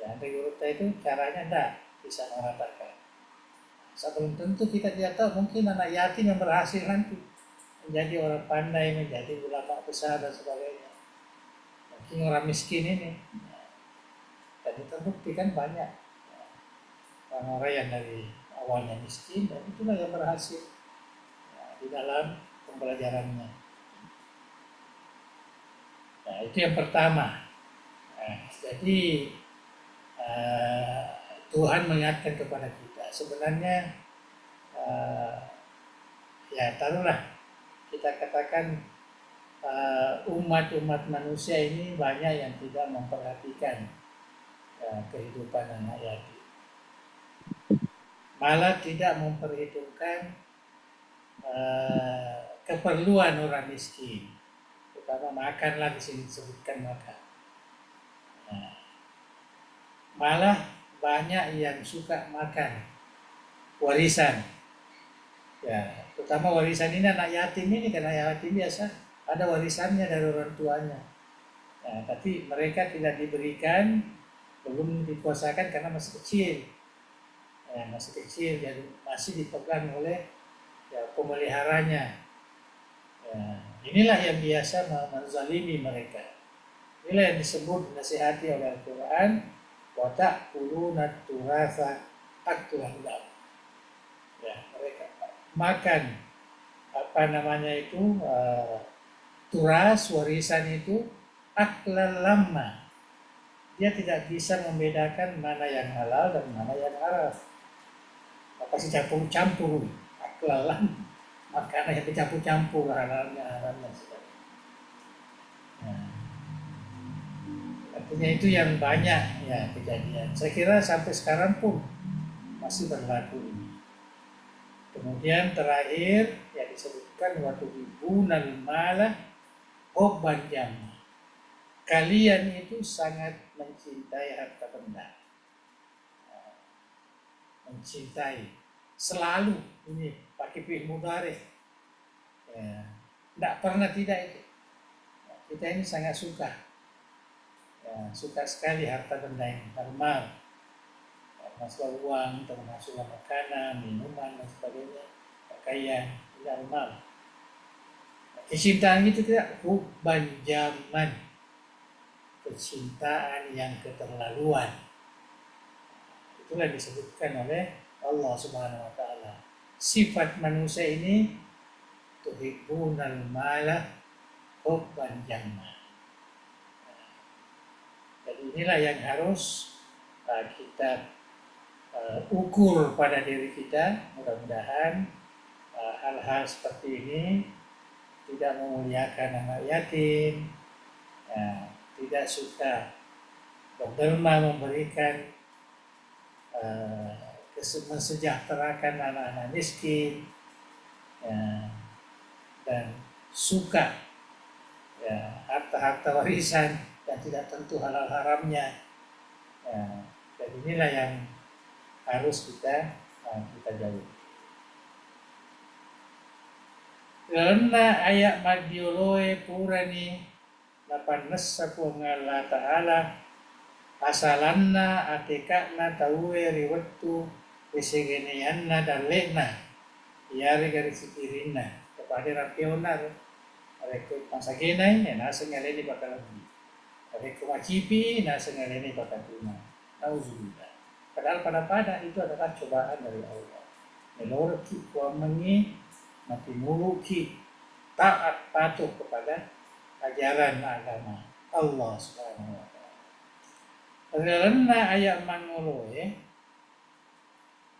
B: Ya, Gurupta itu caranya tidak bisa meratakan. Sebelum tentu kita tidak tahu, mungkin anak yatim yang berhasil nanti menjadi orang pandai, menjadi ulama besar dan sebagainya. Mungkin orang miskin ini, dan terbukti kan banyak orang-orang yang dari awalnya miskin dan itulah yang berhasil di dalam pembelajarannya. Nah, itu yang pertama. Nah, jadi Tuhan mengingatkan kepada kita. Sebenarnya ya taruhlah kita katakan umat-umat manusia ini banyak yang tidak memperhatikan kehidupan anak yatim. Malah tidak memperhitungkan keperluan orang miskin, terutama makanlah di sini disebutkan makan. Nah, malah banyak yang suka makan warisan. Ya, terutama warisan ini anak yatim ini, karena yatim biasa ada warisannya dari orang tuanya. Nah, tapi mereka tidak diberikan, belum dikuasakan karena masih kecil. Ya, masih kecil, jadi masih dipegang oleh ya, pemeliharanya. Ya, inilah yang biasa menzalimi mereka. Inilah yang disebut nasihati oleh Al-Quran, wa ta'kuluna turatha aklan lam. Ya, mereka makan apa namanya itu turas warisan itu aklan lama. Dia tidak bisa membedakan mana yang halal dan mana yang haram. Pasti campur-campur, aklan makanan yang dicampur-campur halalnya haramnya. Nah, artinya itu yang banyak ya kejadian. Saya kira sampai sekarang pun masih berlaku ini. Kemudian terakhir yang disebutkan waktu hibunal malah hubban jamma. Kalian itu sangat mencintai harta benda, mencintai selalu, ini pakai fi'il mudhari, ya, tidak pernah tidak itu. Kita ini sangat suka, ya, suka sekali harta benda ini, normal, termasuk uang, termasuk makanan, minuman dan sebagainya, pakaian, normal. Kecintaan itu tidak hubban jaman, kecintaan yang keterlaluan. Itulah disebutkan oleh Allah Subhanahu wa taala. Sifat manusia ini tuhibbunal mala hubban jamma. Jadi inilah yang harus kita ukur pada diri kita. Mudah-mudahan hal-hal seperti ini tidak memuliakan anak yatim, tidak suka berderma memberikan mensejahterakan anak-anak miskin, dan suka harta-harta warisan yang tidak tentu halal haramnya. Dan inilah yang harus kita jauhi. Karena ayat madioloe purani lapan nessa Allah Ta'ala asalanna atikakna tauwe riwettu wisigenianna dalekna iari garis sikirina kepada rapiona rekut masagenai ya nasa ngaleni bakal lagi rekut macipi nasa ngaleni bakal tuna nauzubillah. Padahal pada itu adalah cobaan dari Allah. Melorki kuamengi mati muluki taat patuh kepada ajaran agama Allah Subhanahu wa taala. Karena ayat mangoloe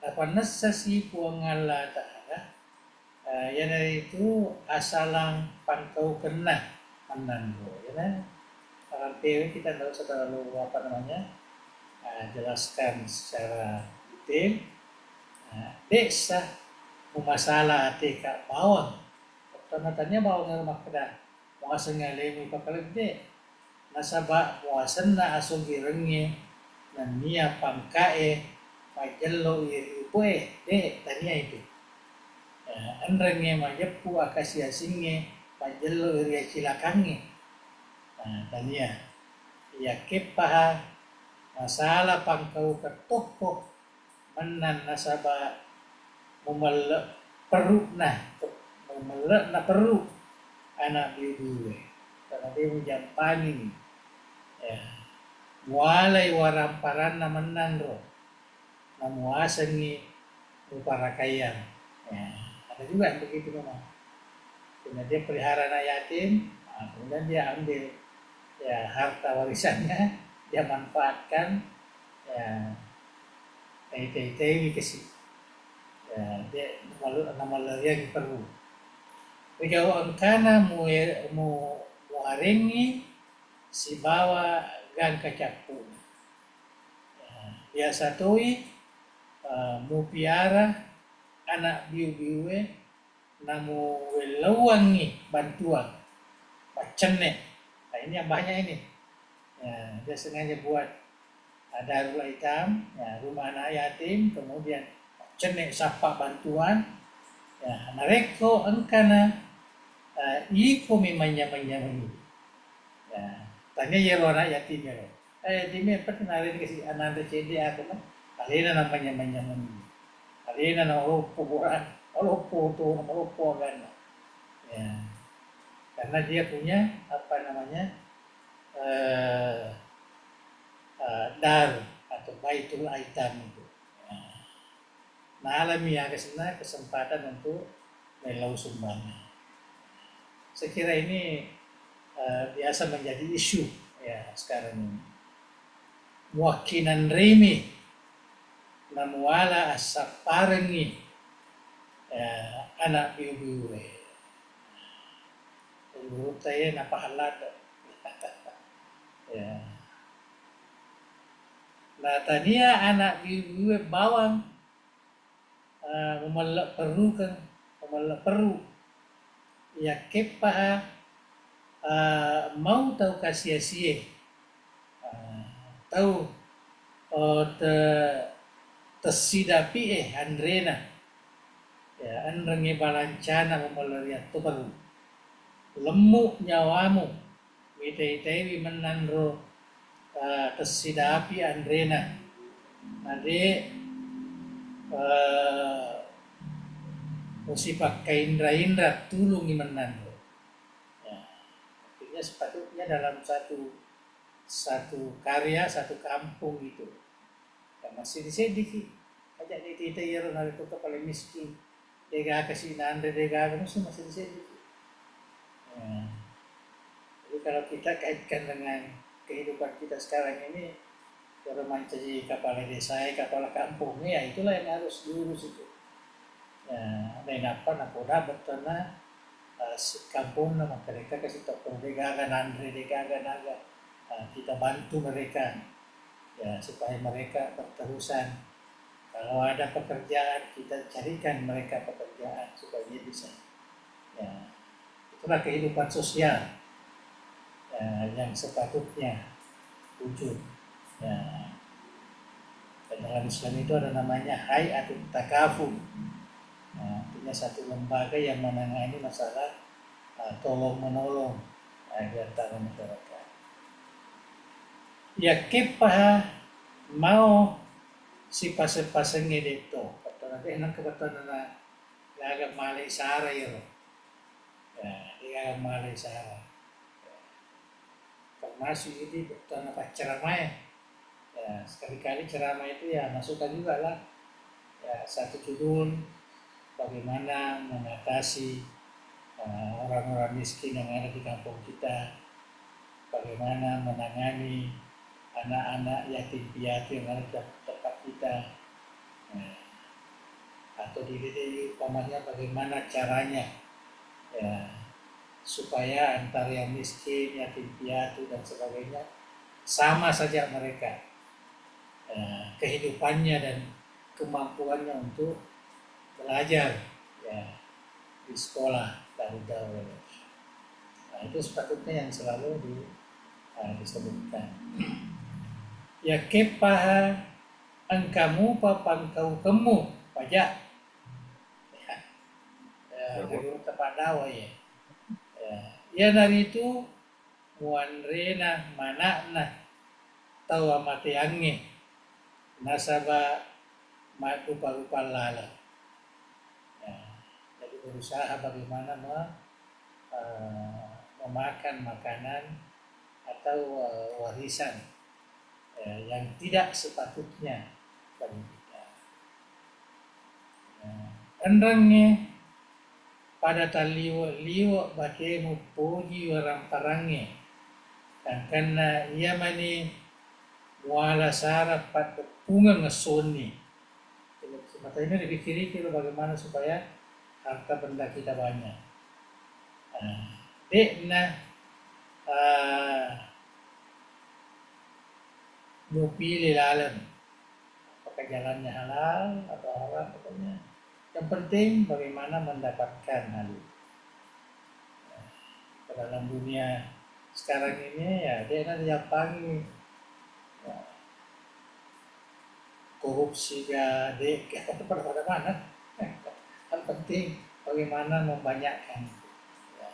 B: apa nesasi puangalla ta'ala yang itu asalang pantau kena menando ya. Kalau kita tahu terlalu jelaskan secara detail. Desa masalah tika bawang. Tanya bawang rumah kedah. Muasa ngalemi pakalagde. Nasaba muasanna asong girengi nan niya pangkae majallo iripoe de tanya itu. Anrenge majepu akasia singe majallo iri cilakange. Tanya. Ya kepaha masalah pangkau ketoko menan nasaba memelek perut na perut anak biduwe karena dia menjampani ya mualai waramparan na menan ro na muasangi ruparakayang ya ada juga yang begitu memang. Kemudian dia pelihara anak yatim, kemudian dia ambil ya harta warisannya, dia manfaatkan ya tei kasih ya dia nama yang perlu. Ikaw ang kana mo arengi si bawa gan kacapun. Biasa toi mo piara anak biu-biue namu welawangi bantuan pacene. Nah ini yang banyak ini. Ya, dia sengaja buat darul aitam, ya, rumah anak yatim, kemudian cenek sapa bantuan, ya, nareko angkana iko mimanya ini. Ya, tanya ya anak yatim ya. Yatimnya pernah nari kasih anak cede aku mah, alina namanya ini. Alina nama rupo bukan, rupo tu nama rupo kan. Ya, karena dia punya apa namanya dar atau baitul aitam itu. Nah, alamiah kesempatan untuk melau sumbangan. Saya kira ini biasa menjadi isu ya sekarang ini. Muakinan remi namuala asaparengi anak biu-biu. Menurut saya napahalat. Ya. Nah, tadinya anak biu-biu bawang memelak perlu kan, memelak perlu ya kepa mau tahu kasia-sia tahu te tesidapi andrena ya andrengi balancana memalaria tu baru lemuk nyawamu mitai-tai menandro tesidapi andrena ade mesti pakai indra-indra tulungi menandro ya, artinya sepatutnya dalam satu karya, satu kampung itu ya masih disediki ajak di yero nari kota paling miskin dega kasih nandre dega masih disediki ya. Jadi kalau kita kaitkan dengan kehidupan kita sekarang ini kalau menjadi kepala desa, kepala kampung ya itulah yang harus diurus itu ya, lain apa nakoda bertanah si kampung nama mereka kasih toko dega nandre dega naga kita bantu mereka ya supaya mereka berterusan. Kalau ada pekerjaan kita carikan mereka pekerjaan supaya dia bisa. Ya, itulah kehidupan sosial ya, yang sepatutnya wujud. Ya, dan dalam Islam itu ada namanya Hay'atut Takaful. Nah, artinya satu lembaga yang menangani masalah tolong menolong di antara masyarakat. Ya kepa mau si pasang-pasangnya dito. Katanya enak kebetulan na laga malay sara yun. Ya, laga malay sara. Termasuk ini betul na ceramah ya. Sekali-kali ceramah itu ya masukkan juga lah. Ya, satu judul bagaimana mengatasi orang-orang miskin yang ada di kampung kita. Bagaimana menangani anak-anak yatim piatu yang ada di tempat kita. Nah, atau di umpamanya bagaimana caranya ya supaya antara yang miskin, yatim piatu dan sebagainya sama saja mereka kehidupannya dan kemampuannya untuk belajar ya di sekolah dahulu. Nah, itu sepatutnya yang selalu disebutkan. Ya kepaha angkamu papang kau kemu pajak dari tempat dawa ya. Ya dari itu muanrena manakna tawa mati ange nasaba rupa-rupa lala. Ya, jadi berusaha bagaimana memakan makanan atau warisan yang tidak sepatutnya bagi kita. Endangnya pada taliwa bakemu pogi orang parangnya dan karena ia mani muala sarap pada bunga ngesoni. Mata ini dipikiri bagaimana supaya harta benda kita banyak. Mau pilih alam apakah jalannya halal atau haram pokoknya yang penting bagaimana mendapatkan hal itu. Dalam dunia sekarang ini ya dia nanti Jepang ya, korupsi ya pada mana yang penting bagaimana membanyakkan ya.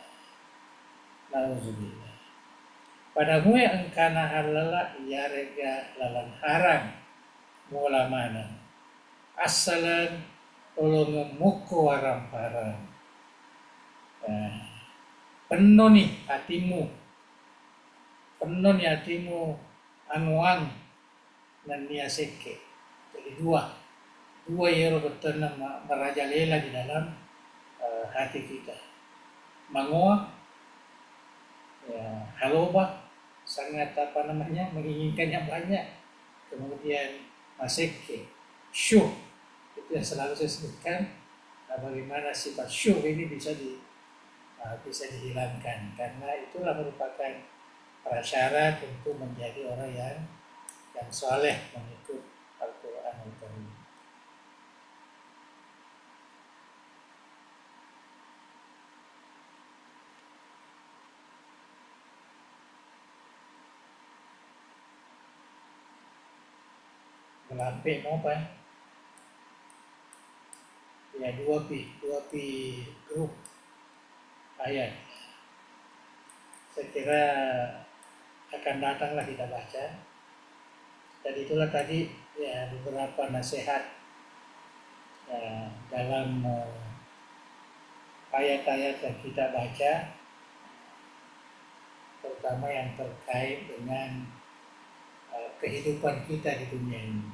B: Nauzubillah. Padamu yang engkana halala ya rega lalan harang mula mana asalan tolong muko waram parang penuh nih hatimu anuang dan niaseke. Jadi dua yero betul merajalela di dalam hati kita. Mangoa ya haloba sangat menginginkan yang banyak. Kemudian maseke syuh itu yang selalu saya sebutkan bagaimana sifat syuh ini bisa dihilangkan karena itulah merupakan prasyarat untuk menjadi orang yang soleh mengikut Al-Quran Al-Karim. lampe mau apa ya, dua pi grup ayat. Saya kira akan datanglah kita baca. Dan itulah tadi ya beberapa nasihat dalam ayat-ayat yang kita baca, terutama yang terkait dengan kehidupan kita di dunia ini.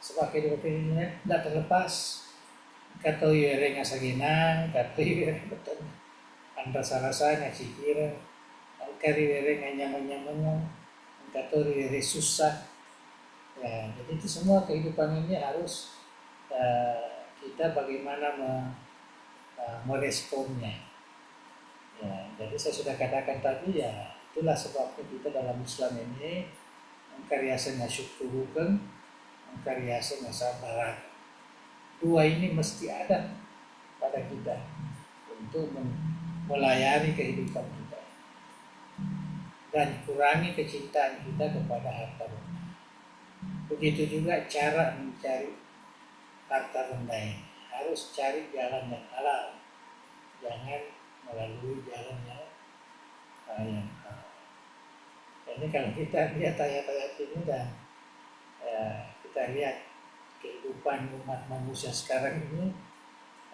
B: Sebab kehidupan ini tidak terlepas kata yere ngasaginang, kata yere betul anda sarasa ngasikira, kari yere nyaman-nyaman, kata yere susah. Ya, jadi itu semua kehidupan ini harus kita bagaimana meresponnya. Ya, jadi saya sudah katakan tadi ya, itulah sebabnya kita dalam Islam ini mengkaryasanya syukurukan, mengkaryasanya sabaran. Dua ini mesti ada pada kita untuk melayani kehidupan kita dan kurangi kecintaan kita kepada harta benda. Begitu juga cara mencari harta benda ini, harus cari jalan yang halal, jangan melalui jalan yang halal. Ini kalau kita lihat ayat-ayat ini dan kita lihat kehidupan umat manusia sekarang ini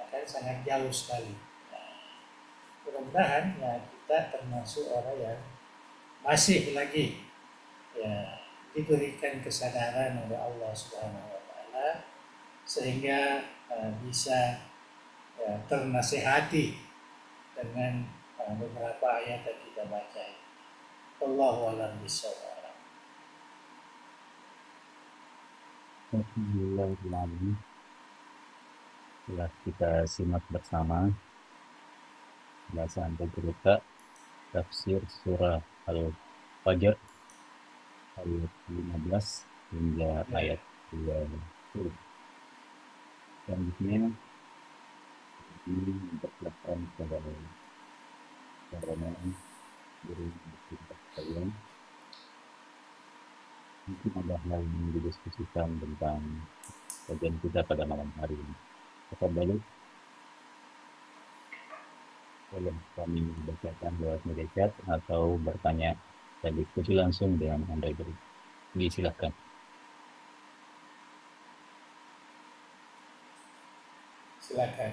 B: akan sangat jauh sekali. Mudah-mudahan ya kita termasuk orang yang masih lagi ya diberikan kesadaran oleh Allah Subhanahu wa taala sehingga bisa ternasihati dengan beberapa ayat yang kita baca. Wallahu a'lam bishawab.
A: Bismillahirrahmanirrahim. Setelah kita simak bersama bacaan kita tafsir surah Al-Fajr ayat 15 hingga ayat 20. Selanjutnya dipersilakan kepada guru kita sekalian. Mungkin ada hal yang didiskusikan tentang kajian kita pada malam hari ini. Apa balik? Boleh kami bacakan lewat media chat atau bertanya dan diskusi langsung dengan Anda guru. Silakan.
B: Silakan.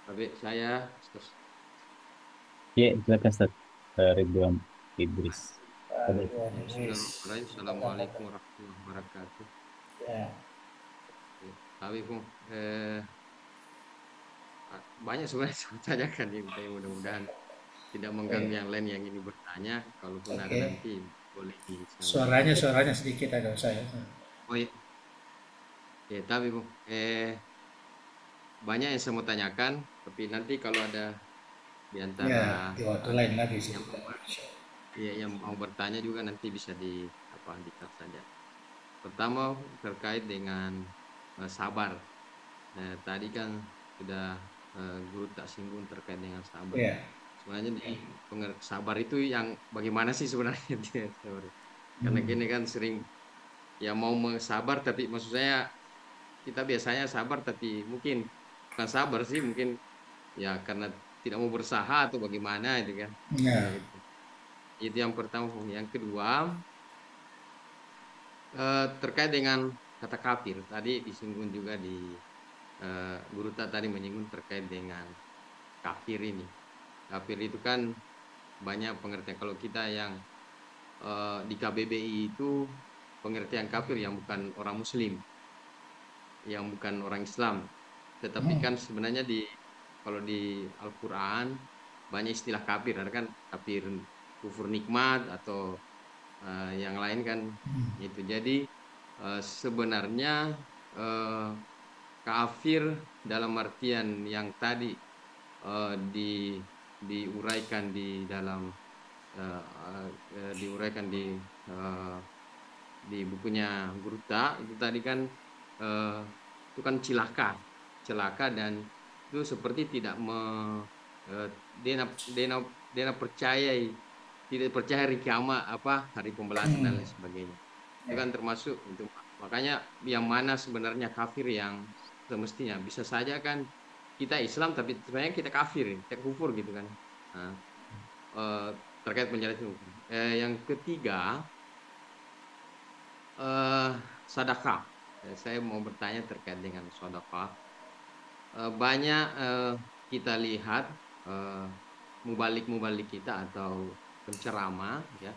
C: Habis saya.
A: Ya, silakan Ustaz. Ridwan Idris.
C: Assalamualaikum warahmatullahi wabarakatuh.
B: Ya.
C: Habis banyak sebenarnya saya tanyakan ya, mudah-mudahan tidak mengganggu yang lain yang ini bertanya. Kalaupun ada nanti boleh di
B: suaranya sedikit agak saya.
C: Oh iya. Ya, tapi Bu, banyak yang saya mau tanyakan, tapi nanti kalau ada di antara
B: di waktu lain lagi sih.
C: Yang mau bertanya juga nanti bisa dikat saja. Pertama terkait dengan sabar. Tadi kan sudah guru tak singgung terkait dengan sabar.
B: Yeah.
C: Sebenarnya sabar itu yang bagaimana sih sebenarnya? Karena gini kan sering ya mau sabar, tapi maksud saya kita biasanya sabar tapi mungkin bukan sabar sih, mungkin ya karena tidak mau berusaha atau bagaimana itu kan.
B: Yeah.
C: Itu yang pertama. Yang kedua terkait dengan kata kafir, tadi disinggung juga di guru tadi menyinggung terkait dengan kafir ini. Kafir itu kan banyak pengertian. Kalau kita yang di KBBI itu pengertian kafir yang bukan orang Muslim, yang bukan orang Islam. Tetapi kan sebenarnya kalau di Al-Quran banyak istilah kafir. Ada kan kafir kufur nikmat atau yang lain kan itu. Jadi sebenarnya kafir dalam artian yang tadi diuraikan di dalam diuraikan di bukunya Guru Ta itu tadi kan itu kan celaka dan itu seperti tidak dia percayai tidak percaya hari kiamat, hari pembalasan dan lain sebagainya. Itu kan termasuk itu. Makanya yang mana sebenarnya kafir yang semestinya, bisa saja kan kita Islam tapi sebenarnya kita kafir, kita kufur gitu kan. Nah, eh, terkait penjelasan hukum. Yang ketiga, eh sedekah. Saya mau bertanya terkait dengan sedekah. Banyak kita lihat eh, mubalik-mubalik kita atau penceramah, ya.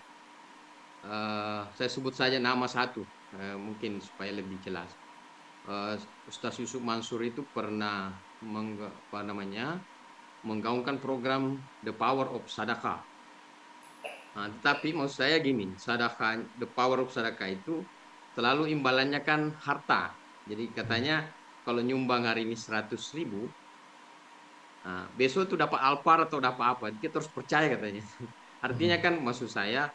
C: Saya sebut saja nama satu, mungkin supaya lebih jelas. Eh, Ustaz Yusuf Mansur itu pernah menggaungkan program The Power of Sadaqah. Nah, tetapi maksud saya gini, sedekah, the power of sedekah itu selalu imbalannya kan harta. Jadi katanya kalau nyumbang hari ini 100.000, nah, besok itu dapat Alphard atau dapat apa, kita harus percaya katanya. Artinya kan maksud saya,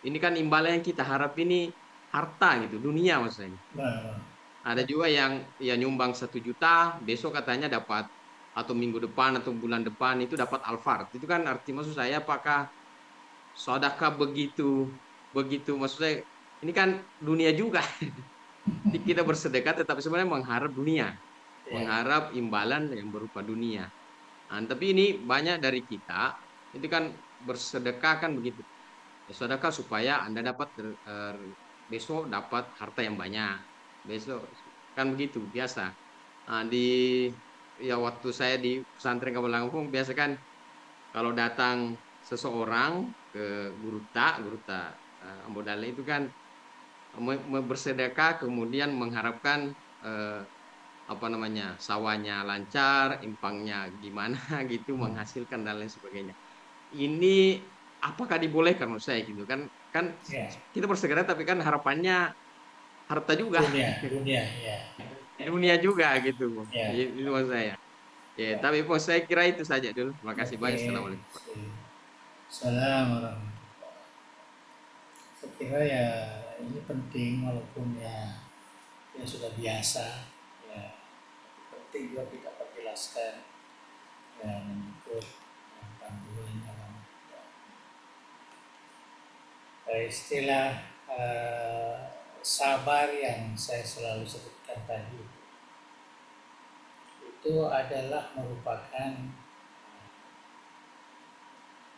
C: ini kan imbalan yang kita harap ini harta gitu, dunia maksudnya.
B: Nah,
C: Ada juga yang ya nyumbang 1 juta, besok katanya dapat, atau minggu depan atau bulan depan itu dapat Alphard. Itu kan arti maksud saya, apakah sedekah begitu begitu maksudnya, ini kan dunia juga. Kita bersedekah tetapi sebenarnya mengharap dunia,
B: ya,
C: mengharap imbalan yang berupa dunia. Nah, tapi ini banyak dari kita itu kan bersedekah kan begitu. Ya, sedekah supaya Anda dapat besok dapat harta yang banyak. Besok kan begitu biasa. Nah, ya waktu saya di pesantren Kampung Lampung biasa kan kalau datang seseorang ke guru tak modalnya itu kan bersedekah kemudian mengharapkan eh, sawahnya lancar, impangnya gimana gitu, menghasilkan dan lain sebagainya. Ini apakah dibolehkan menurut saya gitu kan? Kan
B: ya,
C: kita bersedekah tapi kan harapannya harta juga,
B: dunia, ya,
C: dunia juga gitu.
B: ya,
C: Itu maksud saya. Ya,
B: ya.
C: tapi saya kira itu saja dulu. Terima kasih
B: Oke,
C: banyak. Assalamualaikum.
B: salam warahmatullahi. Saya kira ya ini penting walaupun ya sudah biasa, ya penting juga kita perjelaskan dan mengikut panduan dalam istilah sabar yang saya selalu sebutkan tadi itu adalah merupakan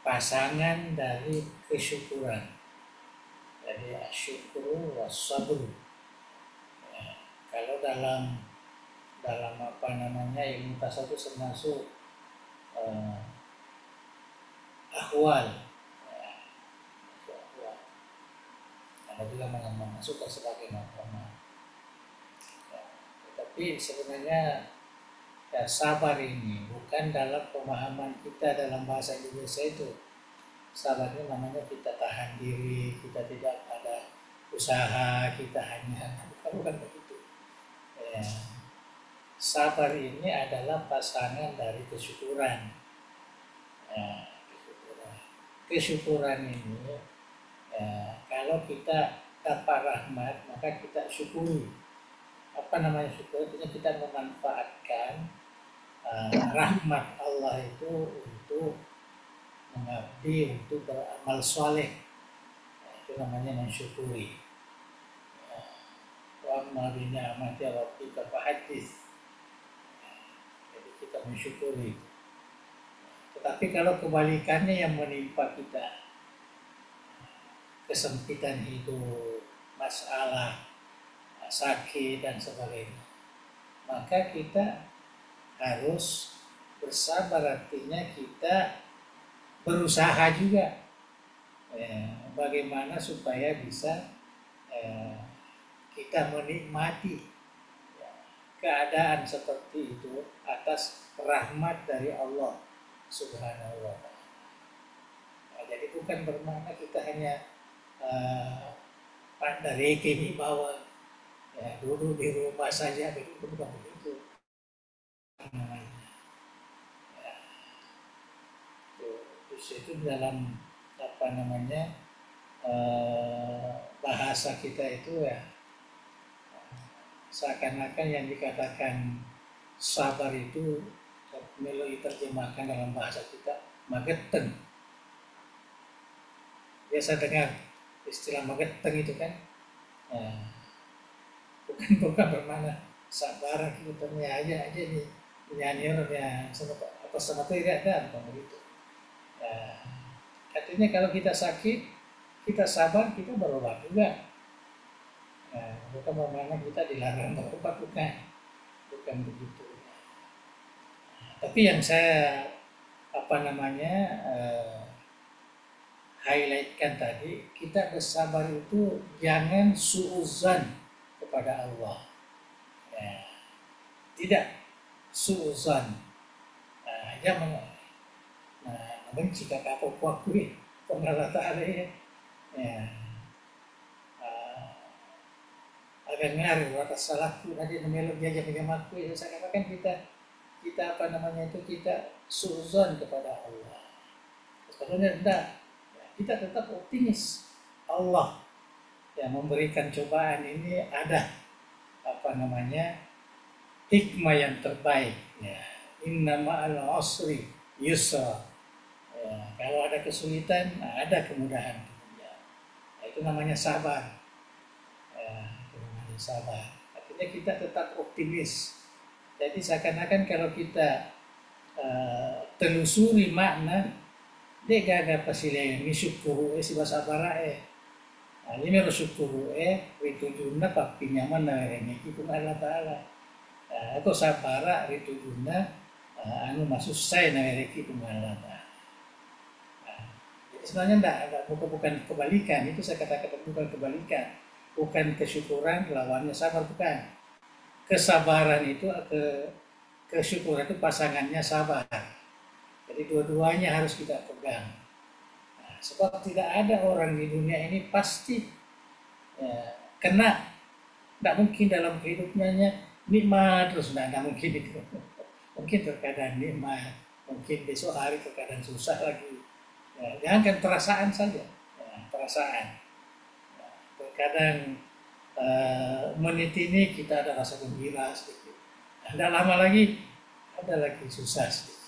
B: pasangan dari kesyukuran. Jadi asyukru wasabru. Ya, kalau dalam ilmu tasawuf itu termasuk ahwal, ya, ahwal. Ada juga masuk sebagai makna. Ya, tetapi sebenarnya ya, sabar ini bukan dalam pemahaman kita dalam bahasa Indonesia itu. Sabarnya namanya kita tahan diri, kita tidak ada usaha, kita hanya bukan begitu. Ya. Sabar ini adalah pasangan dari kesyukuran. Ya, kesyukuran ini ya, kalau kita dapat rahmat maka kita syukuri. Apa namanya syukur? Artinya kita memanfaatkan rahmat Allah itu untuk mengabdi, untuk beramal soleh. Nah, itu namanya mensyukuri. Wa amma bi ni'mati rabbika fahadits. Jadi kita mensyukuri. Tetapi kalau kebalikannya yang menimpa kita, kesempitan hidup, masalah, sakit dan sebagainya, maka kita harus bersabar, artinya kita berusaha juga bagaimana supaya bisa kita menikmati keadaan seperti itu atas rahmat dari Allah Subhanahu wa Ta'ala. Nah, jadi bukan bermakna kita hanya pandai kini bawa ya, duduk di rumah saja, begitu bukan begitu. Terus itu dalam bahasa kita itu ya seakan-akan yang dikatakan sabar itu melalui terjemahkan dalam bahasa kita mageten. biasa dengar istilah mageteng itu kan. Bukan bermana sabar gitu aja nih nyanyinya sama tuh tidak ada begitu. Artinya kalau kita sakit, kita sabar, kita berobat juga. Bukan bermana kita dilarang berobat, bukan begitu. Tapi yang saya highlightkan tadi, kita bersabar itu jangan suuzan kepada Allah. Tidak suuzan. Jangan membenci kakak waktu Allah Ta'ala ya. Agar ngaruh atas salahku nanti memeluk dia menyamarku ya, saya katakan kita kita suuzan kepada Allah. Sebenarnya tidak. Kita tetap optimis Allah yang memberikan cobaan ini ada hikmah yang terbaik ya. Inna ma'al usri yusra ya, kalau ada kesulitan ada kemudahan ya. Itu namanya sabar ya, itu namanya sabar. Artinya kita tetap optimis. Jadi seakan-akan kalau kita telusuri makna dia gaga pasile misukuru si bahasa bara ini merusukuru ritujuna papi nyaman na rene itu Allah Taala. Aku sabara ritujuna anu masuk saya na rene itu Allah Taala. Jadi sebenarnya bukan kebalikan, itu saya katakan bukan kebalikan, bukan kesyukuran lawannya sabar, bukan. Kesabaran itu kesyukuran itu pasangannya sabar. Jadi dua-duanya harus kita pegang. Sebab tidak ada orang di dunia ini pasti kena, tidak mungkin dalam hidupnya nikmat terus, tidak mungkin itu. Mungkin terkadang nikmat, mungkin besok hari terkadang susah lagi. Jangankan perasaan saja, perasaan. Terkadang menit ini kita ada rasa gembira sedikit, tidak lama lagi ada lagi susah sedikit.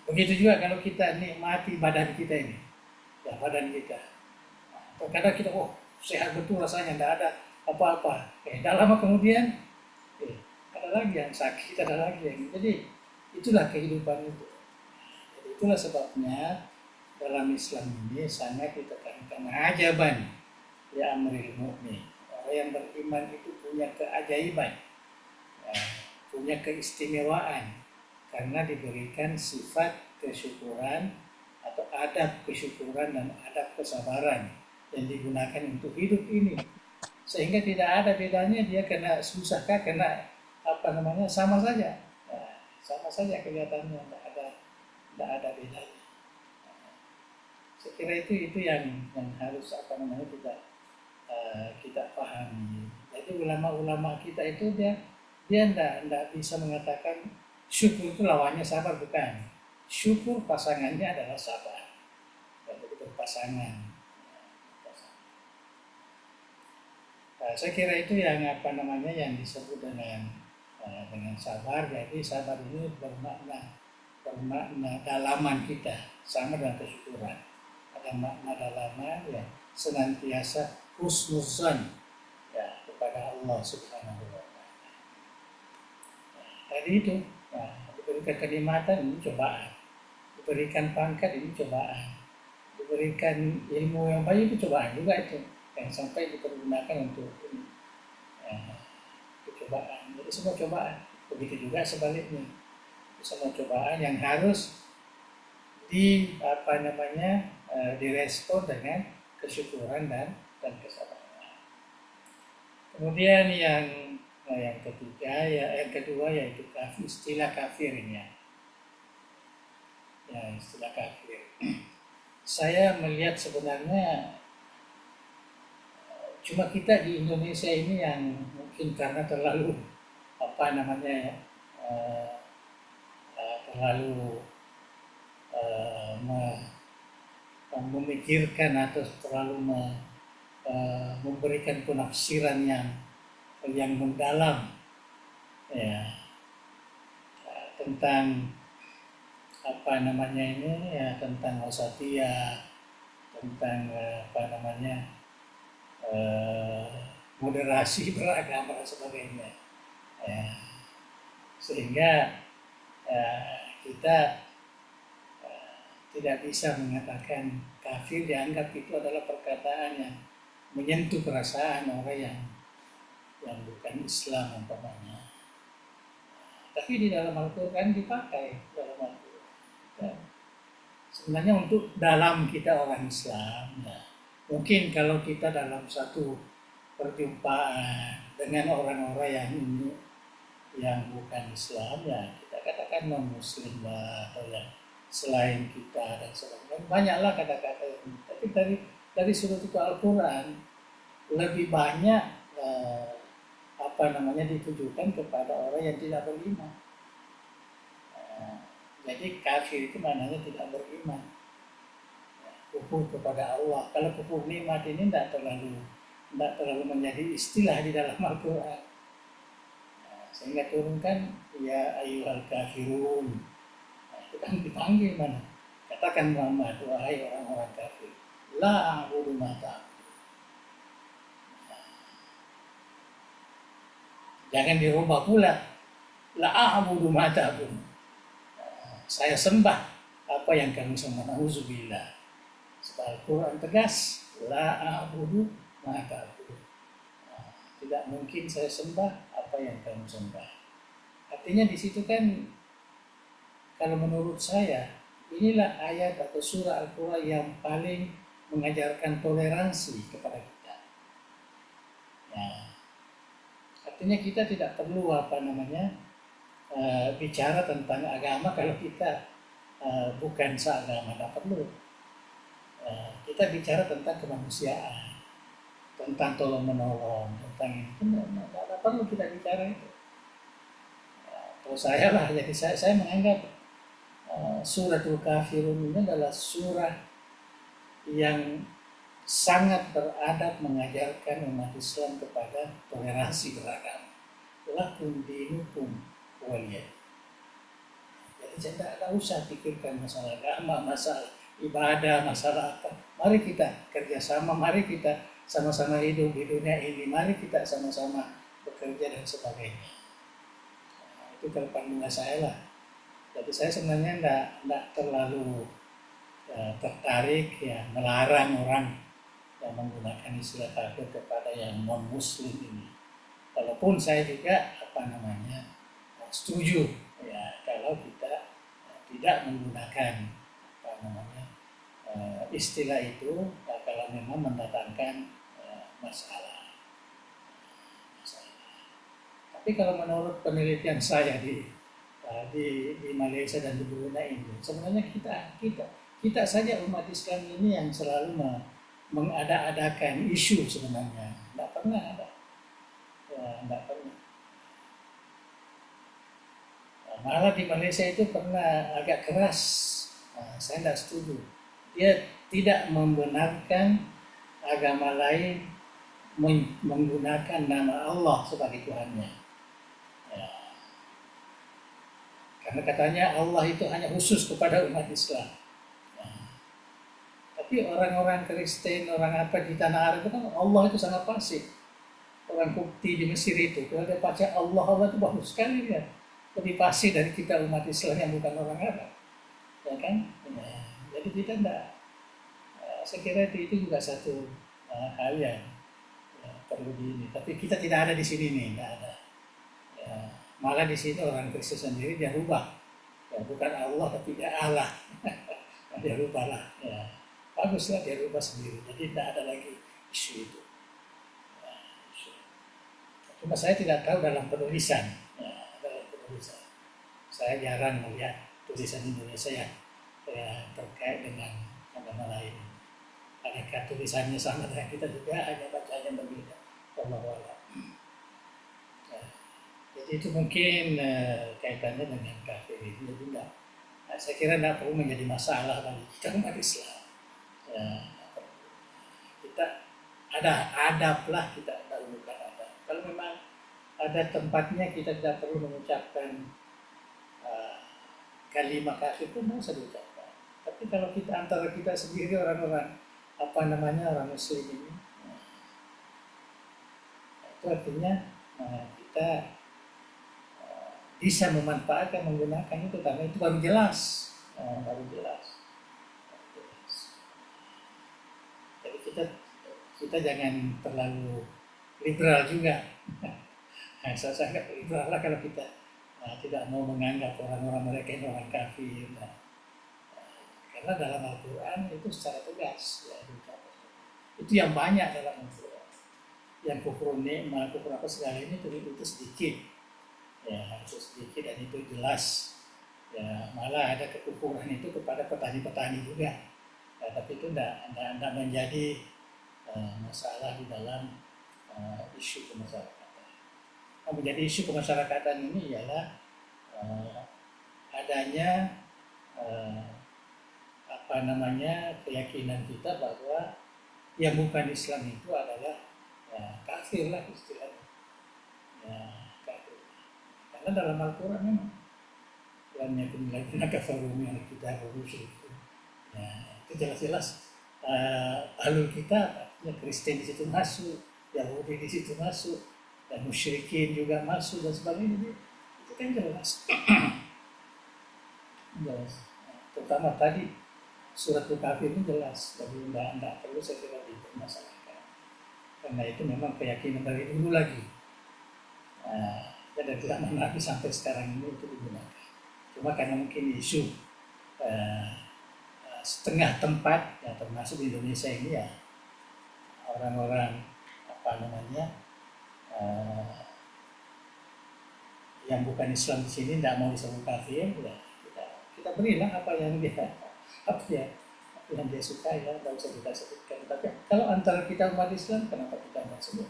B: Begitu juga kalau kita nikmati badan kita ini, ya badan kita. Terkadang kita sehat betul rasanya, tidak ada apa-apa. Tidak lama kemudian ada lagi yang sakit, ada lagi yang. Jadi itulah kehidupan itu. Jadi itulah sebabnya dalam Islam ini sangat ditekankan ajaban ya amril mu'min. Orang yang beriman itu punya keajaiban, punya keistimewaan. Karena diberikan sifat kesyukuran atau adab kesyukuran dan adab kesabaran yang digunakan untuk hidup ini, sehingga tidak ada bedanya dia kena susah kena sama saja, sama saja kelihatannya, tidak ada bedanya. Saya kira itu yang harus kita pahami. Jadi ulama-ulama kita itu dia tidak bisa mengatakan syukur itu lawannya sabar, bukan. Syukur pasangannya adalah sabar. Jadi berpasangan. Saya kira itu yang yang disebut dengan sabar. Jadi sabar ini bermakna dalaman kita, sama dengan kesyukuran. Ada makna dalaman ya, senantiasa husnuzan ya kepada Allah Subhanahu wa Ta'ala. Tadi itu diberikan kenikmatan, ini cobaan. Diberikan pangkat, ini cobaan. Diberikan ilmu yang baik, itu cobaan juga itu. Yang sampai dipergunakan untuk ini. Cobaan. Jadi semua cobaan. Begitu juga sebaliknya. Semua cobaan yang harus direspon dengan kesyukuran dan kesabaran. Kemudian yang ketiga, yang kedua yaitu istilah kafir ini ya. Istilah kafir. Saya melihat sebenarnya cuma kita di Indonesia ini yang mungkin karena terlalu memikirkan atau terlalu memberikan penafsiran yang mendalam ya tentang tentang wasatiyah, tentang moderasi beragama dan sebagainya. Ya. Sehingga kita tidak bisa mengatakan kafir, dianggap itu adalah perkataan yang menyentuh perasaan orang yang bukan Islam umpamanya. Tapi di dalam Al-Quran dipakai dalam Al-Quran. Sebenarnya untuk dalam kita orang Islam, ya. Mungkin kalau kita dalam satu perjumpaan dengan orang-orang yang bukan Islam, ya kita katakan non Muslim lah, atau yang selain kita dan sebagainya. Banyaklah kata-kata ini. Tapi dari sudut itu Al-Quran lebih banyak ditujukan kepada orang yang tidak beriman. Jadi kafir itu maknanya tidak beriman, kufur kepada Allah. Kalau kufur nikmat ini tidak terlalu menjadi istilah di dalam Al-Quran. Sehingga turunkan ya ayyuhal kafirun. Itu kan dipanggil mana? Katakan Muhammad, wahai orang-orang kafir, la a'budu ma ta'budun. Jangan dirubah pula, la a'budu ma ta'budun. Saya sembah apa yang kamu sembah. Nauzubillah. Sebab Al-Quran tegas, la a'budu ma ta'budun. Tidak mungkin saya sembah apa yang kamu sembah. Artinya di situ kan, kalau menurut saya, inilah ayat atau surah Al-Quran yang paling mengajarkan toleransi kepada kita. Nah, artinya kita tidak perlu bicara tentang agama kalau kita bukan seagama, tidak perlu. Kita bicara tentang kemanusiaan, tentang tolong menolong, tentang itu, tidak perlu kita bicara itu. Kalau saya lah, jadi saya menganggap Suratul Kafirun ini adalah surah yang sangat beradab mengajarkan umat Islam kepada toleransi beragama. Lakum dinukum waliyadin. Jadi saya tidak usah pikirkan masalah agama, masalah ibadah, masalah apa. Mari kita kerjasama, mari kita sama-sama hidup di dunia ini, mari kita sama-sama bekerja dan sebagainya. Itu kalau pandangan saya lah. Jadi saya sebenarnya tidak terlalu tertarik ya melarang orang yang menggunakan istilah kafir kepada yang non Muslim ini. Walaupun saya juga setuju ya kalau kita tidak menggunakan istilah itu kalau memang mendatangkan masalah. Tapi kalau menurut penelitian saya di Malaysia dan di Brunei ini, sebenarnya kita saja umat Islam ini yang selalu mengada-adakan isu sebenarnya. Tidak pernah ada. Tidak pernah. Malah di Malaysia itu pernah agak keras. Saya tidak setuju. Dia tidak membenarkan agama lain menggunakan nama Allah sebagai Tuhannya. Ya. Karena katanya Allah itu hanya khusus kepada umat Islam. Tapi orang-orang Kristen, orang apa di tanah Arab itu kan Allah itu sangat fasih. Orang Kopti di Mesir itu, kalau dia baca Allah itu bagus sekali dia. Lebih fasih dari kita umat Islam yang bukan orang Arab. Ya kan? Ya. Jadi kita tidak, saya kira itu juga satu hal yang perlu ini. Tapi kita tidak ada di sini nih, tidak ada. Ya. Malah di sini orang Kristen sendiri dia rubah. Ya, bukan Allah tapi dia Allah. Dia rubahlah. Ya. Baguslah dia rubah sendiri, jadi tidak ada lagi isu itu. Cuma saya tidak tahu dalam penulisan, saya jarang melihat tulisan Indonesia yang terkait dengan agama lain. Adakah tulisannya sama dengan kita juga, hanya bacanya berbeda. Wallahu a'lam. Jadi itu mungkin kaitannya dengan kafir itu juga. Saya kira tidak perlu menjadi masalah bagi kita umat Islam. Ya, kita ada adablah, kita dahulukan adab. Kalau memang ada tempatnya kita tidak perlu mengucapkan kalimat kafir itu bisa diucapkan. Tapi kalau kita antara kita sendiri orang-orang orang Muslim ini. Itu artinya kita bisa memanfaatkan, menggunakan itu karena itu baru jelas, baru jelas. Jadi kita jangan terlalu liberal juga. Saya sangat liberal lah kalau kita tidak mau menganggap orang-orang mereka ini orang kafir. Karena dalam Al-Quran itu secara tegas ya, itu yang banyak dalam Al-Quran. Yang kufur nikmat, kufur apa segala ini itu sedikit. Ya, itu sedikit dan itu jelas. Ya, malah ada kekufuran itu kepada petani-petani juga. Ya, tapi itu tidak menjadi masalah di dalam isu kemasyarakatan. Yang menjadi isu kemasyarakatan ini ialah adanya keyakinan kita bahwa yang bukan Islam itu adalah kafir lah istilahnya. Ya, kafir. Karena dalam Al-Quran memang lam yakun alladziina kafaru minal kitabi wal musyrikin. Ya, itu jelas-jelas ahlul kitab, ya Kristen di situ masuk, Yahudi di situ masuk, dan musyrikin juga masuk dan sebagainya. Itu kan jelas. Jelas. Terutama tadi surat Al-Kafir ini jelas, jadi tidak perlu saya kira dipermasalahkan. Karena itu memang keyakinan dari dulu lagi. Dari zaman Nabi sampai sekarang ini itu digunakan. Cuma karena mungkin isu setengah tempat, ya termasuk di Indonesia ini ya orang-orang yang bukan Islam di sini tidak mau disebut kafir, ya kita berilah apa yang dia suka ya, tidak usah kita sebutkan. Tapi kalau antara kita umat Islam, kenapa kita tidak sebut?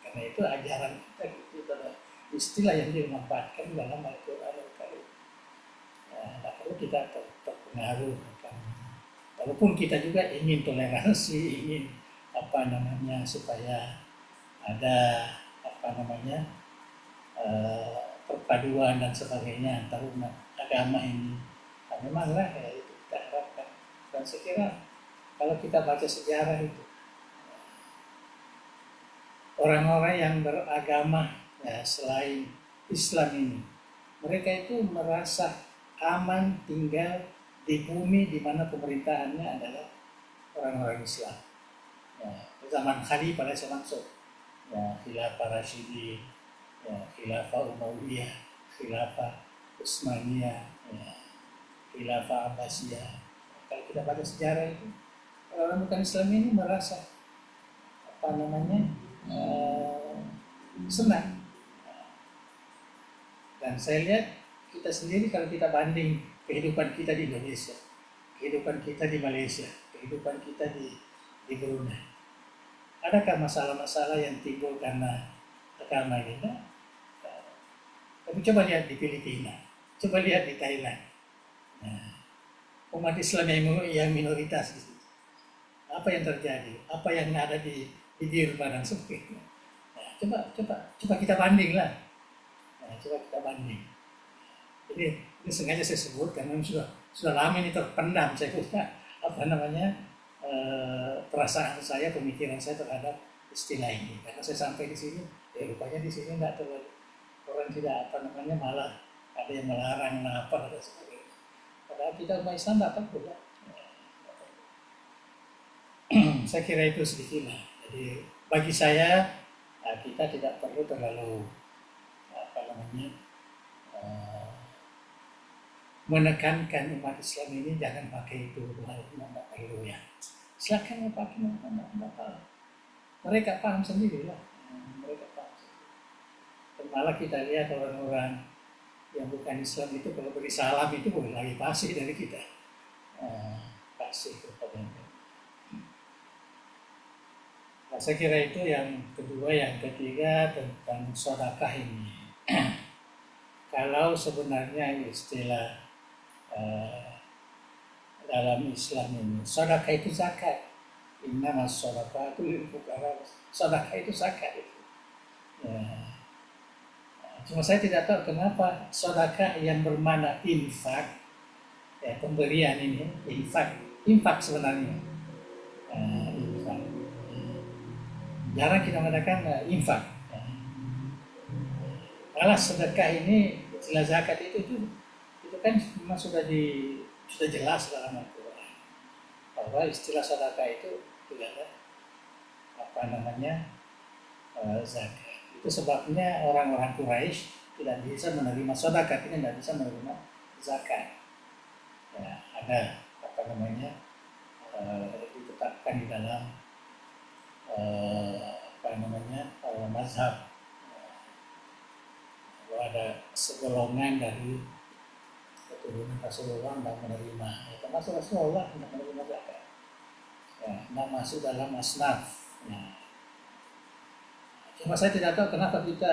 B: Karena itu ajaran kita, itu adalah istilah yang dimanfaatkan dalam Al-Quran Al-Karim. Tidak perlu kita terpengaruh. Walaupun kita juga ingin toleransi, ingin supaya ada perpaduan dan sebagainya antar umat agama ini. Nah, memanglah ya, itu kita harapkan. Dan saya kira kalau kita baca sejarah itu, orang-orang yang beragama ya, selain Islam ini, mereka itu merasa aman tinggal di bumi di mana pemerintahannya adalah orang-orang Islam. Ya, zaman Khalifah maksud, ya, Khilafah Rasyidin, ya, Khilafah Umayyah, Khilafah Utsmaniyah, ya, Khilafah Abbasiyah. Kalau kita baca sejarah itu, orang bukan Islam ini merasa senang. Dan saya lihat kita sendiri kalau kita banding kehidupan kita di Indonesia, kehidupan kita di Malaysia, kehidupan kita di Brunei, adakah masalah-masalah yang timbul karena agama ini? Tapi coba lihat di Filipina, coba lihat di Thailand. Nah, umat Islam yang minoritas di situ. Apa yang terjadi? Apa yang ada di Birma dan sebagainya? Nah, coba kita banding lah. Coba kita banding. Ini sengaja saya sebut karena sudah lama ini terpendam saya kira perasaan saya, pemikiran saya terhadap istilah ini. Karena saya sampai di sini, ya rupanya di sini nggak terlalu orang tidak malah ada yang melarang apa dan sebagainya. Padahal kita umat Islam nggak perlu lah. Saya kira itu sedikit lah. Jadi bagi saya kita tidak perlu terlalu menekankan umat Islam ini jangan pakai itu, nggak perlu ya. Silakan mau pakai, nggak apa. Mereka paham sendiri lah. Mereka paham sendiri. Dan malah kita lihat orang-orang yang bukan Islam itu kalau beri salam itu boleh lagi pasti dari kita. Pasti kepada mereka. Nah, saya kira itu yang kedua. Yang ketiga tentang sedekah ini. Kalau sebenarnya istilah dalam Islam ini, sedekah itu zakat. Innamas shadaqatu lil fuqara. Sedekah itu zakat itu. Ya. Cuma saya tidak tahu kenapa sedekah yang bermakna infak, ya, pemberian ini infak infak sebenarnya. Infak. Jarang kita mengatakan infak. Malah sedekah ini, istilah zakat itu kan memang sudah jelas dalam Al-Quran bahwa istilah sedekah itu adalah zakat. Itu sebabnya orang-orang Quraisy tidak bisa menerima sedekah, tidak bisa menerima zakat. Ya, ada ditetapkan di dalam mazhab bahwa ada segolongan dari keturunan Rasulullah yang menerima, ya, termasuk Rasulullah yang menerima zakat. Ya, tidak masuk dalam asnaf. Ya. Cuma saya tidak tahu kenapa kita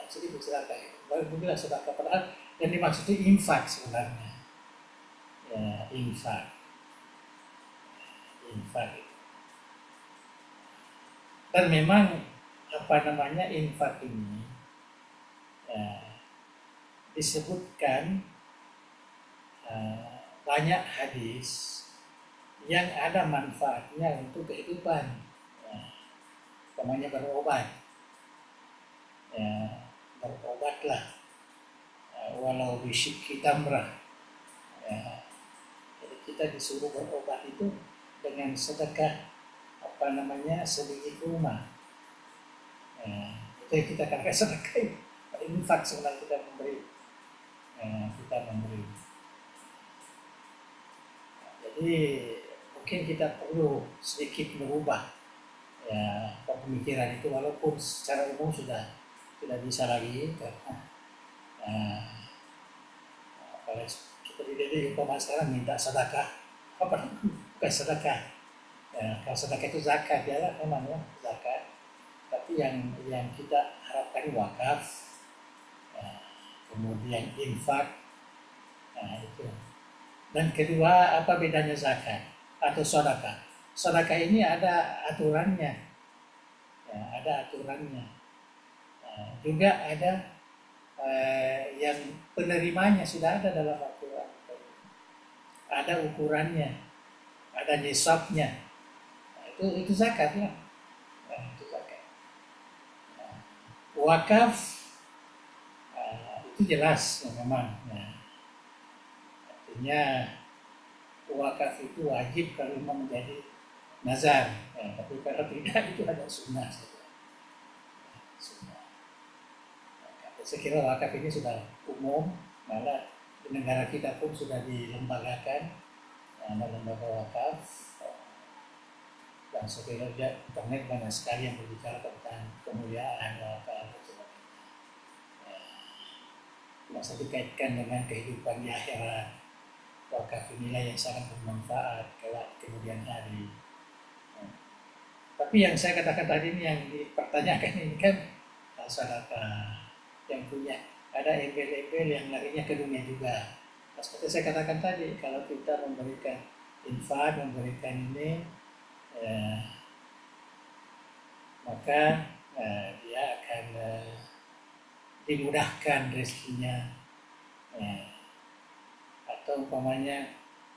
B: sedikit sedekah. Baru bilang sedekah, padahal yang dimaksud itu infak sebenarnya. Ya, infak. Dan memang infak ini ya, disebutkan banyak hadis yang ada manfaatnya untuk kehidupan. Namanya berobat. Ya, berobatlah walau bisyikki tamrah. Ya, jadi kita disuruh berobat itu dengan sedekah sebiji kurma. Ya, itu yang kita katakan sedekah. Infak sebenarnya kita memberi. Jadi mungkin kita perlu sedikit merubah ya pemikiran itu, walaupun secara umum sudah tidak bisa lagi karena kalau seperti ini sekarang minta sedekah bukan sedekah ya, kalau sedekah itu zakat ya lah, memang ya zakat, tapi yang kita harapkan wakaf ya, kemudian infak itu. Dan kedua, apa bedanya zakat atau sedekah? Sedekah ini ada aturannya ya, juga ada yang penerimanya sudah ada dalam Al-Quran. Ada ukurannya, ada nisabnya. Itu zakat ya. Itu zakat. Wakaf itu jelas ya, memang. Artinya wakaf itu wajib kalau memang menjadi nazar. Tapi kalau tidak itu ada sunnah saja. Saya kira wakaf ini sudah umum, malah di negara kita pun sudah dilembagakan lembaga wakaf. Dan saya kira internet banyak sekali yang berbicara tentang kemuliaan wakaf. Masa dikaitkan dengan kehidupan di akhirat. Wakaf inilah yang sangat bermanfaat kelak kemudian hari. Tapi yang saya katakan tadi ini, yang dipertanyakan ini kan sedekah yang punya ada embel-embel yang larinya ke dunia juga. Seperti saya katakan tadi, kalau kita memberikan infak, memberikan ini, maka dia akan dimudahkan rezekinya, atau umpamanya.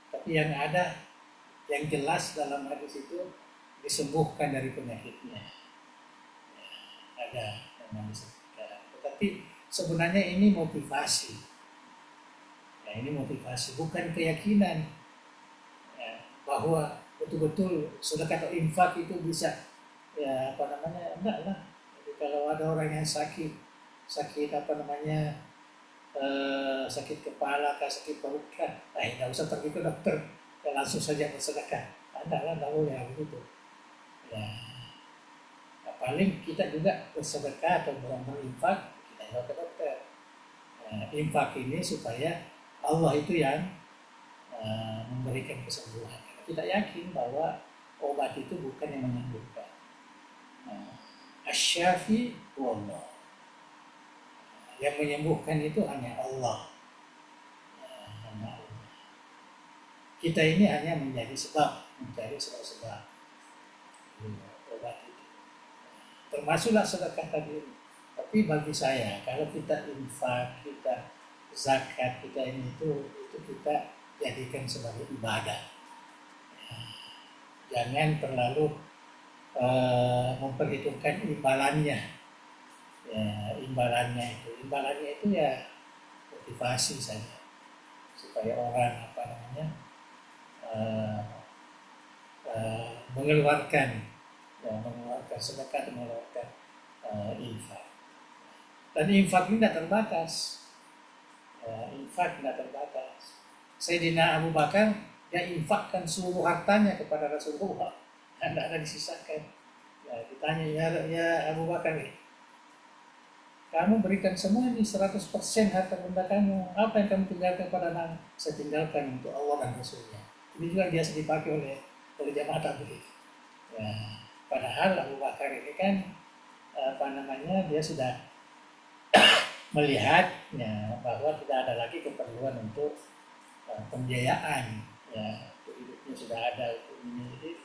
B: Tapi yang ada, yang jelas dalam hadis itu disembuhkan dari penyakitnya. Ada yang disebutkan. Tetapi sebenarnya ini motivasi. Ini motivasi, bukan keyakinan bahwa betul-betul sedekah atau infak itu bisa enggak lah. Jadi kalau ada orang yang sakit sakit kepala, sakit perut, nggak usah pergi ke dokter, langsung saja bersedekah. Enggak boleh begitu. Ya, paling kita juga bersedekah atau berinfak, kita bawa ke dokter. Infak ini supaya Allah itu yang memberikan kesembuhan. Karena kita yakin bahwa obat itu bukan yang menyembuhkan. Asy-Syafi wallah. Yang menyembuhkan itu hanya Allah. Kita ini hanya menjadi sebab, mencari sebab-sebab obat itu. Termasuklah sedekah tadi. Tapi bagi saya, kalau kita infak, kita zakat, kita ini itu kita jadikan sebagai ibadah. jangan terlalu memperhitungkan imbalannya. Ya, imbalannya itu ya motivasi saja supaya orang mengeluarkan sedekah, mengeluarkan infak. Dan infak ini tidak terbatas. Infak tidak terbatas. Sayyidina Abu Bakar dia infakkan seluruh hartanya kepada Rasulullah, tidak ada disisakan. Ya, ditanya ya Abu Bakar, kamu berikan semua ini 100% harta benda kamu, apa yang kamu tinggalkan kepada anak? Saya tinggalkan untuk Allah dan Rasulnya. Ini juga biasa dipakai oleh jamaah tabligh. Ya, padahal Abu Bakar ini kan dia sudah melihat ya, bahwa tidak ada lagi keperluan untuk pembiayaan, ya, untuk hidupnya sudah ada untuk ini, jadi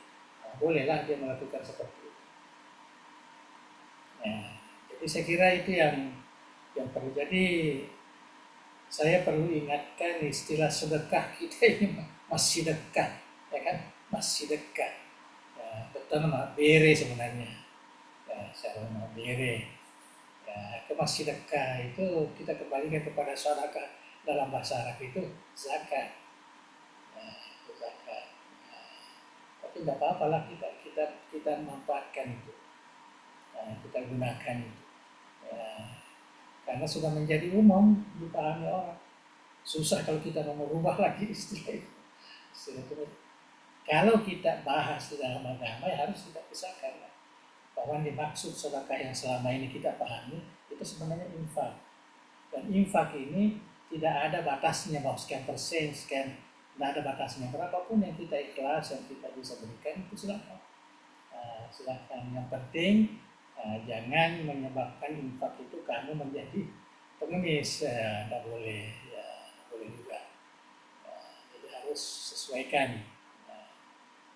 B: bolehlah dia melakukan seperti itu. Ya, jadi saya kira itu yang perlu. Jadi saya perlu ingatkan istilah sedekah kita ini masih dekat, ya kan, masih dekat. Ya, betul nama bere sebenarnya. Ya, saya nama bere. Ya, ke masih dekat itu kita kembalikan kepada sedekah, dalam bahasa Arab itu zakat. Ya, itu zakat. Ya, tapi tidak apa-apa lah kita manfaatkan itu. Ya, kita gunakan itu. Ya, karena sudah menjadi umum dipahami orang. Susah kalau kita mau merubah lagi istilah itu. Kalau kita bahas di dalam agama ya harus kita pisahkan bahwa dimaksud sedekah yang selama ini kita pahami itu sebenarnya infak. Dan infak ini tidak ada batasnya bahwa sekian persen, sekian, tidak ada batasnya. Berapapun yang kita ikhlas, yang kita bisa berikan itu silakan. Silakan. Yang penting jangan menyebabkan infak itu kamu menjadi pengemis. Tidak boleh, ya, boleh juga. Jadi harus sesuaikan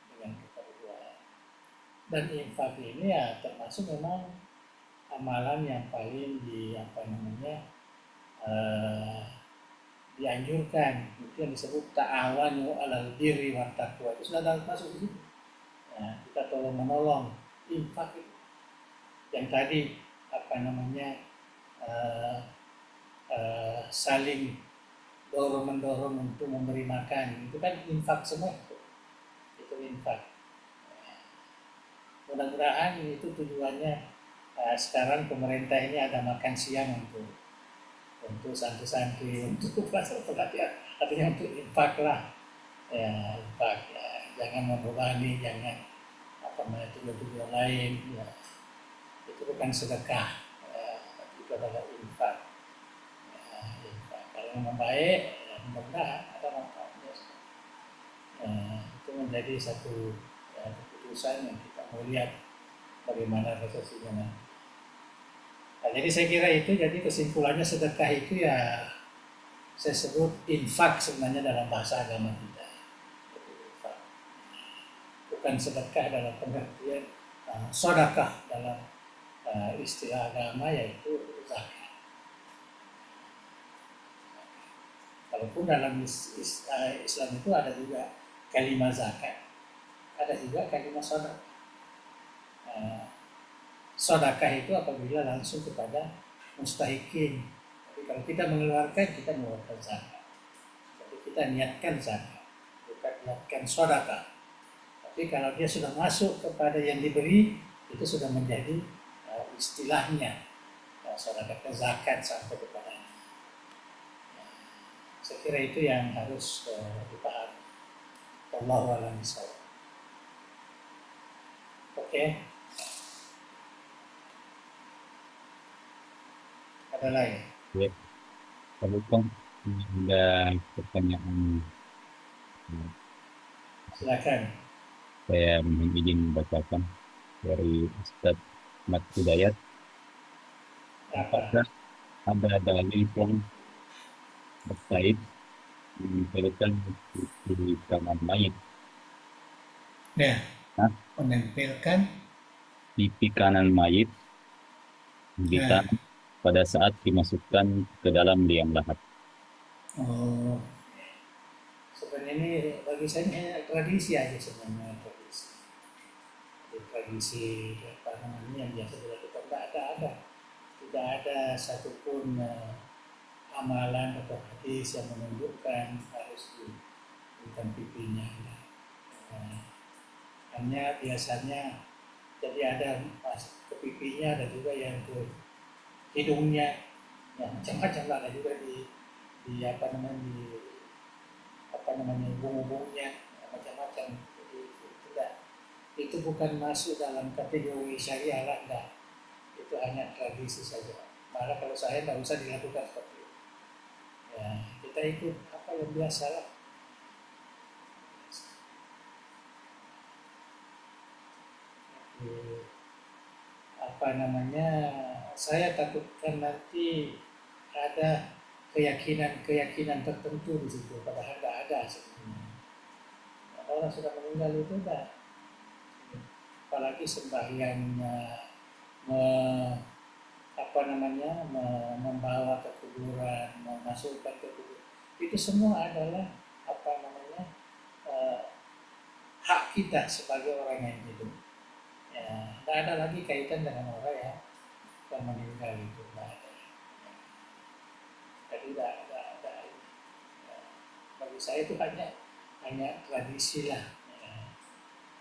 B: dengan keperluan. Dan infak ini ya termasuk memang amalan yang paling dianjurkan. Itu yang disebut ta'awanu 'alal birri wat taqwa. Itu sudah masuk di situ. Ya, kita tolong menolong. Infak itu yang tadi saling dorong mendorong untuk memberi makan, itu kan infak semua, itu infak. Mudah-mudahan itu tujuannya. Sekarang pemerintah ini ada makan siang untuk santri-santri, untuk pelatihan, artinya untuk infak lah, ya, infak, ya, jangan membebani, jangan tujuan lain, ya. Itu bukan sedekah, ya, tapi itu adalah infak. Ya, infak. Kalau memang baik, ya, mudah-mudahan ada manfaatnya. Itu menjadi satu keputusan yang kita mau lihat bagaimana resesinya nanti. Nah, jadi saya kira itu, jadi kesimpulannya sedekah itu ya saya sebut infak sebenarnya dalam bahasa agama kita. Infak. Bukan sedekah dalam pengertian sedekah dalam istilah agama, yaitu zakat. Walaupun dalam Islam itu ada juga kalimat zakat, ada juga kalimat sedekah. Sedekah itu apabila langsung kepada mustahikin. Tapi kalau kita mengeluarkan zakat. Jadi kita niatkan zakat, bukan niatkan sedekah. Tapi kalau dia sudah masuk kepada yang diberi, itu sudah menjadi istilahnya sedekah, zakat sampai kepadanya. Saya kira itu yang harus dipahami. Wallahu a'lam bishawab. Oke. Ada lain?
A: Ya, kalau Bang ada pertanyaan,
B: Silakan.
A: saya mohon izin membacakan dari Ustaz Ahmad Hidayat. Apakah ada dalil yang terkait menempelkan di tangan mayit?
B: Ya, menempelkan
A: pipi kanan mayit di tanah pada saat dimasukkan ke dalam liang lahat.
B: Sebenarnya ini bagi saya ini tradisi aja sebenarnya, tradisi. tradisi apa namanya yang biasa dilakukan. Tidak ada satupun amalan atau hadis yang menunjukkan harus diberikan pipinya. Hanya biasanya jadi ada ke pipinya, ada juga yang ke hidungnya, ya macam-macam lah, ada juga di apa namanya hubung-hubungnya, ya, macam-macam. Jadi tidak, itu bukan masuk dalam kategori syariah lah, enggak. Itu hanya tradisi saja. Malah kalau saya tidak usah dilakukan seperti itu. Ya, kita ikut apa yang biasa lah. Apa namanya, saya takutkan nanti ada keyakinan tertentu di situ, padahal nggak ada sebenarnya. Nah, orang sudah meninggal itu enggak, apalagi sembahyangnya, apa namanya, membawa ke kuburan, memasukkan ke kuburan, itu semua adalah apa namanya, eh, hak kita sebagai orang yang hidup. Ya, tidak ada lagi kaitan dengan orang yang meninggal itu, tidak ada. Jadi tidak. Ya, bagi saya itu hanya tradisi lah. Ya.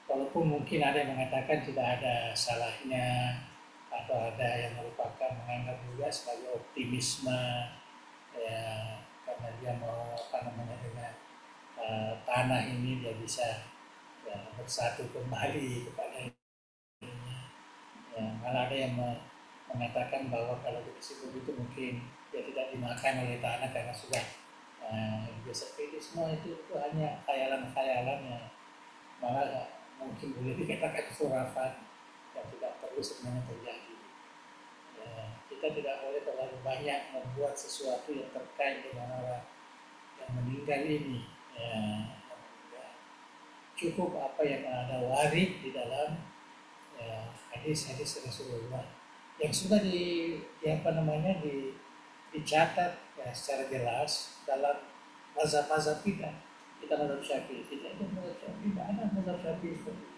B: Walaupun mungkin ada yang mengatakan tidak ada salahnya, atau ada yang merupakan menganggap juga sebagai optimisme, ya, karena dia mau apa namanya dengan tanah ini dia bisa ya, bersatu kembali kepada. Ya, malah ada yang mengatakan bahwa kalau disebut itu mungkin dia tidak dimakan oleh tanah karena sudah biasa itu semua itu hanya khayalan-khayalan yang malah mungkin boleh dikatakan khurafat yang tidak perlu sebenarnya terjadi. Ya, kita tidak boleh terlalu banyak membuat sesuatu yang terkait dengan orang yang meninggal ini. Ya, cukup apa yang ada warid di dalam ya, hadis-hadis Rasulullah yang sudah apa namanya dicatat ya, secara jelas dalam mazhab-mazhab kita. Kita mazhab Syafi'i, kita itu mazhab Syafi'i, tidak ada mazhab Syafi'i seperti itu.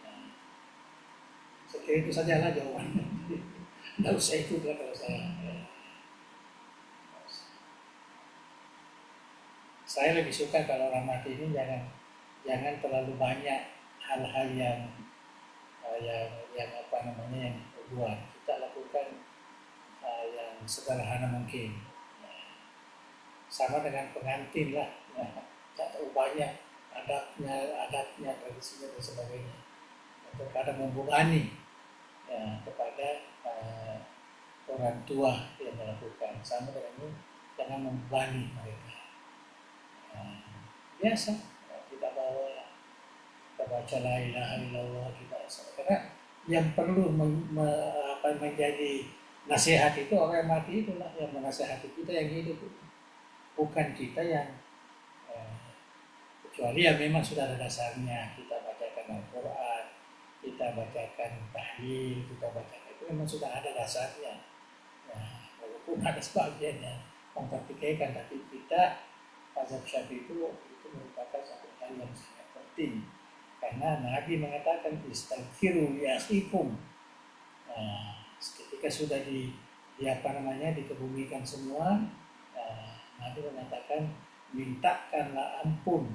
B: Ya, sekiranya itu sajalah jawabannya. Tidak usah ikut lah kalau saya. Ya. Saya lebih suka kalau orang mati ini jangan terlalu banyak hal-hal yang apa namanya yang dibuat. Kita lakukan yang sederhana mungkin. Sama dengan pengantin lah, tak terlalu banyak adatnya, tradisinya dan sebagainya. Terkadang membebani ya, kepada orang tua yang melakukan. Sama dengan ini, jangan membebani mereka. Biasa, kita baca la ilaha illallah, kita karena yang perlu menjadi nasihat itu orang yang mati itulah yang menasihati kita yang hidup, bukan kita yang kecuali ya memang sudah ada dasarnya, kita bacakan Al-Quran, kita bacakan tahlil, kita bacakan itu memang sudah ada dasarnya. Nah, walaupun ada sebagian yang mempraktikkan, tapi kita mazhab Syafi'i itu merupakan satu hal yang sangat penting. Karena Nabi mengatakan istaghfiru li akhikum. Nah, ketika sudah dikebumikan semua, Nabi mengatakan mintakanlah ampun,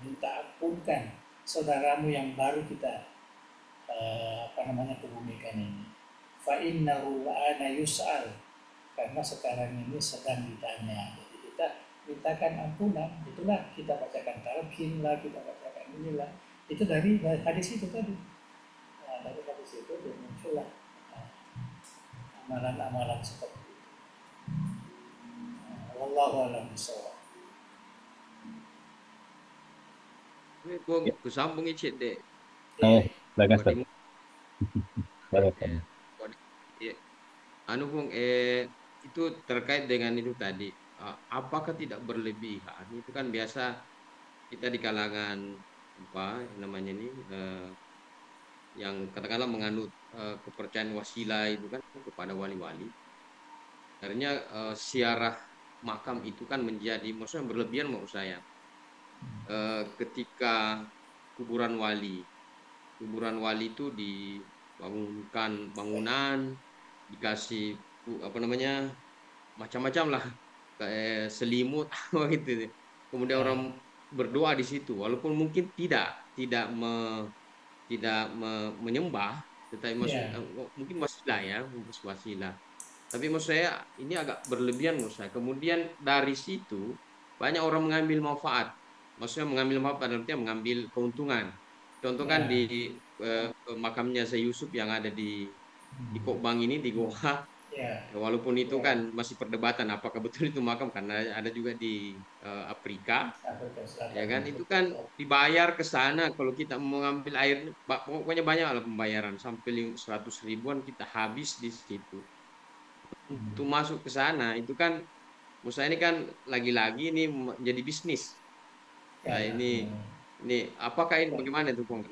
B: minta ampunkan saudaramu yang baru kita kebumikan ini. Fa innahu la'ana yus'al, karena sekarang ini sedang ditanya. Jadi kita mintakan ampunan, itulah kita bacakan talqin lah, kita bacakan inilah. Itu dari hadis itu tadi. Nah, dari hadis itu muncullah amalan-amalan seperti itu. Wallahu a'lam bishawab.
C: Ini Bung, kusambung icit dek.
A: Silakan Ustaz.
C: Anu Bung, itu terkait dengan itu tadi. Apakah tidak berlebihan? Itu kan biasa kita di kalangan apa namanya ini yang katakanlah menganut kepercayaan wasilah itu kan kepada wali-wali. Akhirnya siarah makam itu kan menjadi maksudnya berlebihan menurut saya. Ketika kuburan wali. Kuburan wali itu dibangunkan bangunan, dikasih apa namanya macam-macam lah, kayak selimut apa gitu. Kemudian
B: Ya,
C: orang berdoa di situ, walaupun mungkin menyembah, tetapi maksud
B: ya,
C: mungkin wasilah ya, wasilah. Tapi maksud saya ini agak berlebihan menurut saya. Kemudian dari situ banyak orang mengambil manfaat. Maksudnya mengambil manfaat pada artinya mengambil keuntungan. Contoh kan
B: ya,
C: di makamnya Syekh Yusuf yang ada di Kokbang ini di Goa.
B: ya,
C: Walaupun itu
B: ya.
C: kan masih perdebatan apakah betul itu makam, karena ada juga di Afrika,
B: Afrika
C: ya
B: Selatan
C: kan
B: itu.
C: itu kan dibayar ke sana. Kalau kita mau ngambil air, pokoknya banyak lah pembayaran, sampai 100 ribuan kita habis di situ untuk masuk ke sana. Itu kan Musa ini kan lagi-lagi ini menjadi bisnis. Nah,
B: Ya,
C: ini apakah ini bagaimana itu Pong,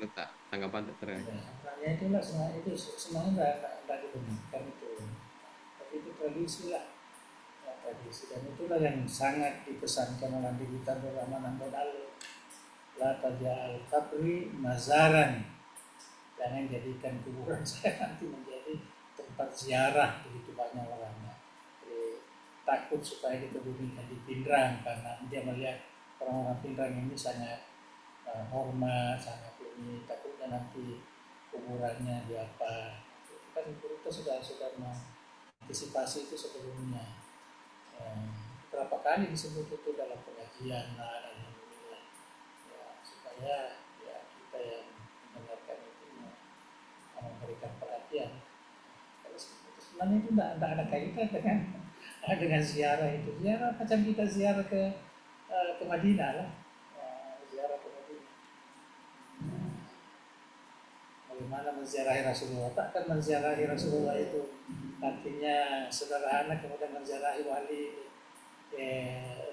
C: tanggapan terkait?
B: ya, makanya itulah sebenarnya nggak dibenarkan itu. Tapi itu tradisi lah, ya, tradisi, dan itulah yang sangat dipesankan oleh Nabi kita beramana modal la tajal qabri mazaran, jangan jadikan kuburan saya nanti menjadi tempat ziarah begitu banyak orangnya. Jadi, takut supaya dikebumikan di Pindrang, karena dia melihat orang-orang Pindrang ini sangat hormat, sangat ini, takutnya nanti kuburannya di apa. Itu kan kita sudah mengantisipasi itu sebelumnya. Berapa kali disebut itu dalam pengajian lah, alhamdulillah, ya, supaya ya kita yang mendengarkan itu memberikan perhatian. Kalau sebenarnya itu tidak ada kaitan dengan ziarah itu. Ziarah macam kita ziarah ke Madinah lah, ziarah ke Madinah. Bagaimana menziarahi Rasulullah? Takkan menziarahi Rasulullah itu artinya sederhana, kemudian menziarahi wali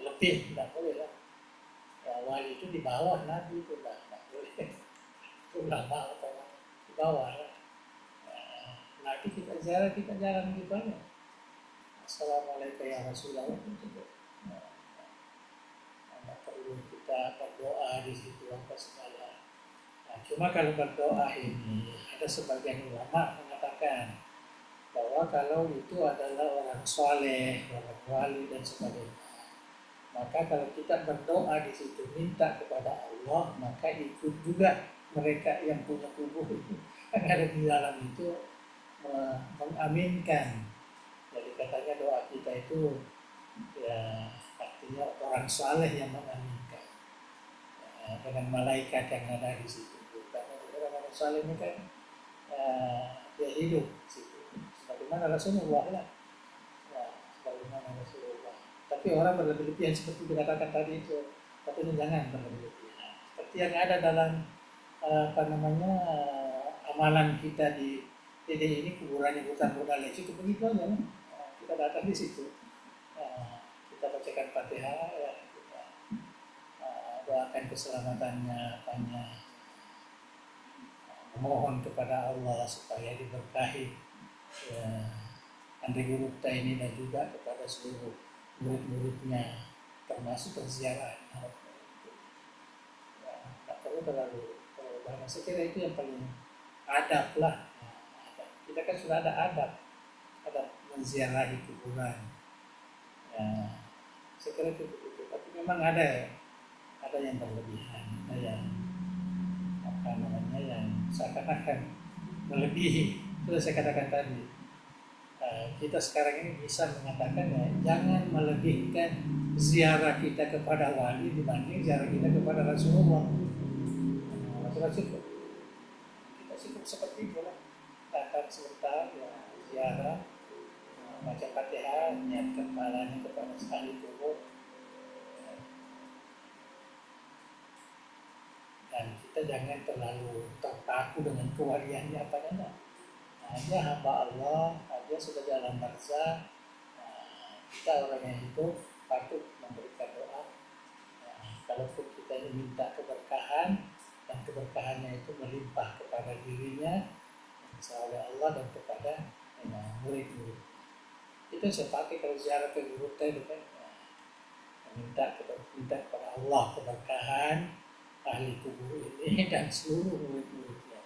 B: lebih, tidak boleh lah. Ya, wali itu di bawah Nabi itu tidak boleh. Itu ulama atau di bawah lah. Nabi kita ziarah, kita jalan gitu aja. Assalamualaikum ya Rasulullah itu. Tidak perlu kita berdoa di situ apa segala. Nah, cuma kalau berdoa ini ada sebagian ulama mengatakan bahwa kalau itu adalah orang soleh, orang wali dan sebagainya, maka kalau kita berdoa di situ minta kepada Allah, maka ikut juga mereka yang punya kubur itu yang ada di dalam itu mengaminkan. Jadi katanya doa kita itu ya artinya orang soleh yang mengaminkan, dengan malaikat yang ada di situ. Karena orang soleh ini kan dia hidup di situ. Sebagaimana Rasulullah lah. Ya, sebagaimana Rasulullah. Tapi orang berlebih-lebihan seperti dikatakan tadi itu, tapi jangan berlebih-lebihan. Seperti yang ada dalam apa namanya amalan kita di DD ini, kuburannya hutan Bunda itu begitu aja. Kita datang di situ, kita bacakan Fatihah, ya, kita doakan keselamatannya, tanya, memohon kepada Allah supaya diberkahi ya, Andri Gurupta ini dan juga kepada seluruh murid-muridnya, termasuk penziarah. Ya, tak perlu terlalu banyak. Saya kira itu yang paling adab lah. Adab. Kita kan sudah ada adab menziarahi kuburan. Ya, saya kira itu begitu. Tapi memang ada yang berlebihan, ada yang apa namanya yang seakan-akan melebihi. Itu saya katakan tadi. Kita sekarang ini bisa mengatakan ya, jangan melebihkan ziarah kita kepada wali dibanding ziarah kita kepada Rasulullah. Rasulullah cukup. Kita cukup seperti itu lah. Datang sebentar ya, ziarah, baca Fatihah, niatkan pahalanya kepada sekali kubur, dan kita jangan terlalu terpaku dengan kewaliannya apa namanya. Hanya hamba Allah, dia sudah dalam barzah. Kita orang yang hidup patut memberikan doa. Kalaupun kita ini minta keberkahan, dan keberkahannya itu melimpah kepada dirinya, oleh Allah dan kepada murid-murid. Itu saya pakai kalau ziarah ke guru itu kan minta kepada Allah keberkahan, ahli kubur ini dan seluruh murid-muridnya.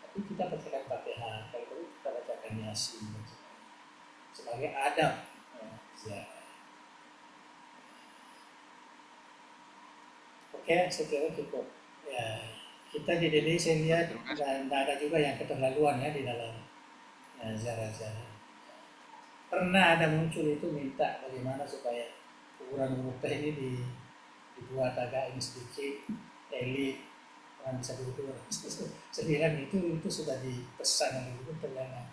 B: Tapi kita bacakan Fatihah, kalau perlu kita bacakan Yasin sebagai adab ziarah. Oke, saya kira cukup. Ya, kita di Indonesia lihat dan ada juga yang keterlaluan ya di dalam ziarah-ziarah. Pernah ada muncul itu minta bagaimana supaya kuburan Buruta ini dibuat agak ini sedikit elit, orang bisa duduk. Saya bilang itu sudah dipesan oleh Buruta yang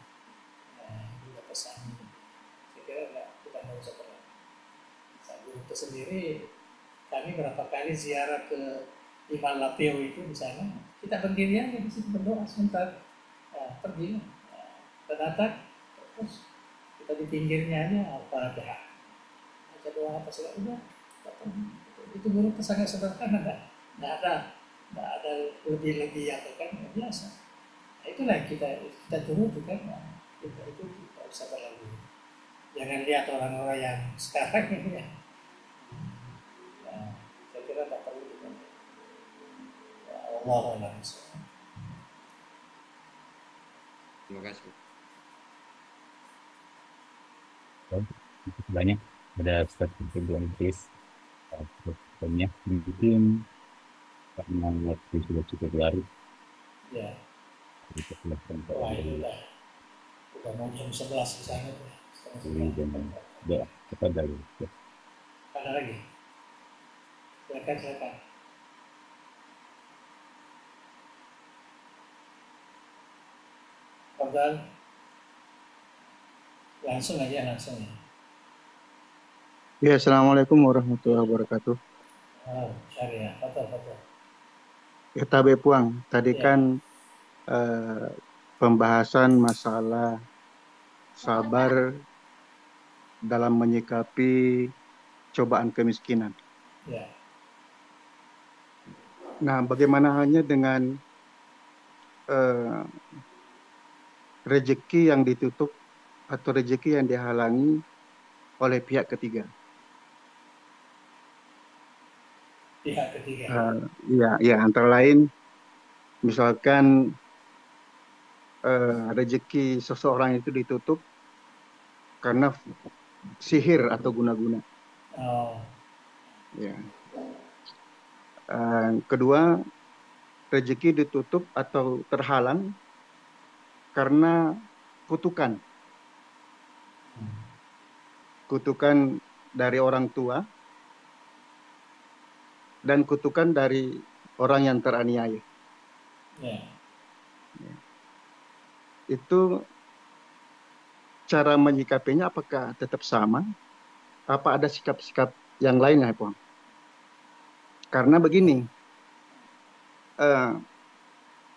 B: juga pesan. Saya kira kita nggak usah terlalu. Buruta sendiri, kami berapa kali ziarah ke Imam Lapeo itu di sana, kita berdiri aja di situ berdoa sebentar, pergi, datang, terus kita di pinggirnya aja Al-Fatihah, baca doa apa segala udah, itu guru sangat sederhana, nggak ada lebih apa kan biasa. Nah, itulah yang kita turuti kan, kita itu tidak usah terlalu, jangan lihat orang-orang yang sekarang ini ya. Saya kira tak perlu kan. Allah Allah.
C: Terima kasih.
A: Banyak ada statistik belum please banyak mungkin karena waktu sudah cukup larut
B: Ya,
A: kita silakan Pak
B: wah
A: Andri
B: ini udah mau jam 11 di sana tuh.
A: dan doa kepada Allah.
B: Ada lagi? Silakan. Padahal langsung ya.
D: Ya, Assalamualaikum warahmatullahi wabarakatuh.
B: Oh, syariah, betul.
D: Ya, Tabe Puang, tadi
B: Ya,
D: kan pembahasan masalah sabar dalam menyikapi cobaan kemiskinan.
B: ya,
D: Nah, bagaimana halnya dengan rezeki yang ditutup atau rezeki yang dihalangi oleh pihak ketiga?
B: pihak ketiga.
D: Ya, antara lain misalkan rezeki seseorang itu ditutup karena sihir atau guna-guna.
B: Oh,
D: Ya. Kedua, rezeki ditutup atau terhalang karena kutukan. Kutukan dari orang tua dan kutukan dari orang yang teraniaya.
B: ya.
D: Itu cara menyikapinya apakah tetap sama? Apa ada sikap-sikap yang lain ya, Bang? Karena begini,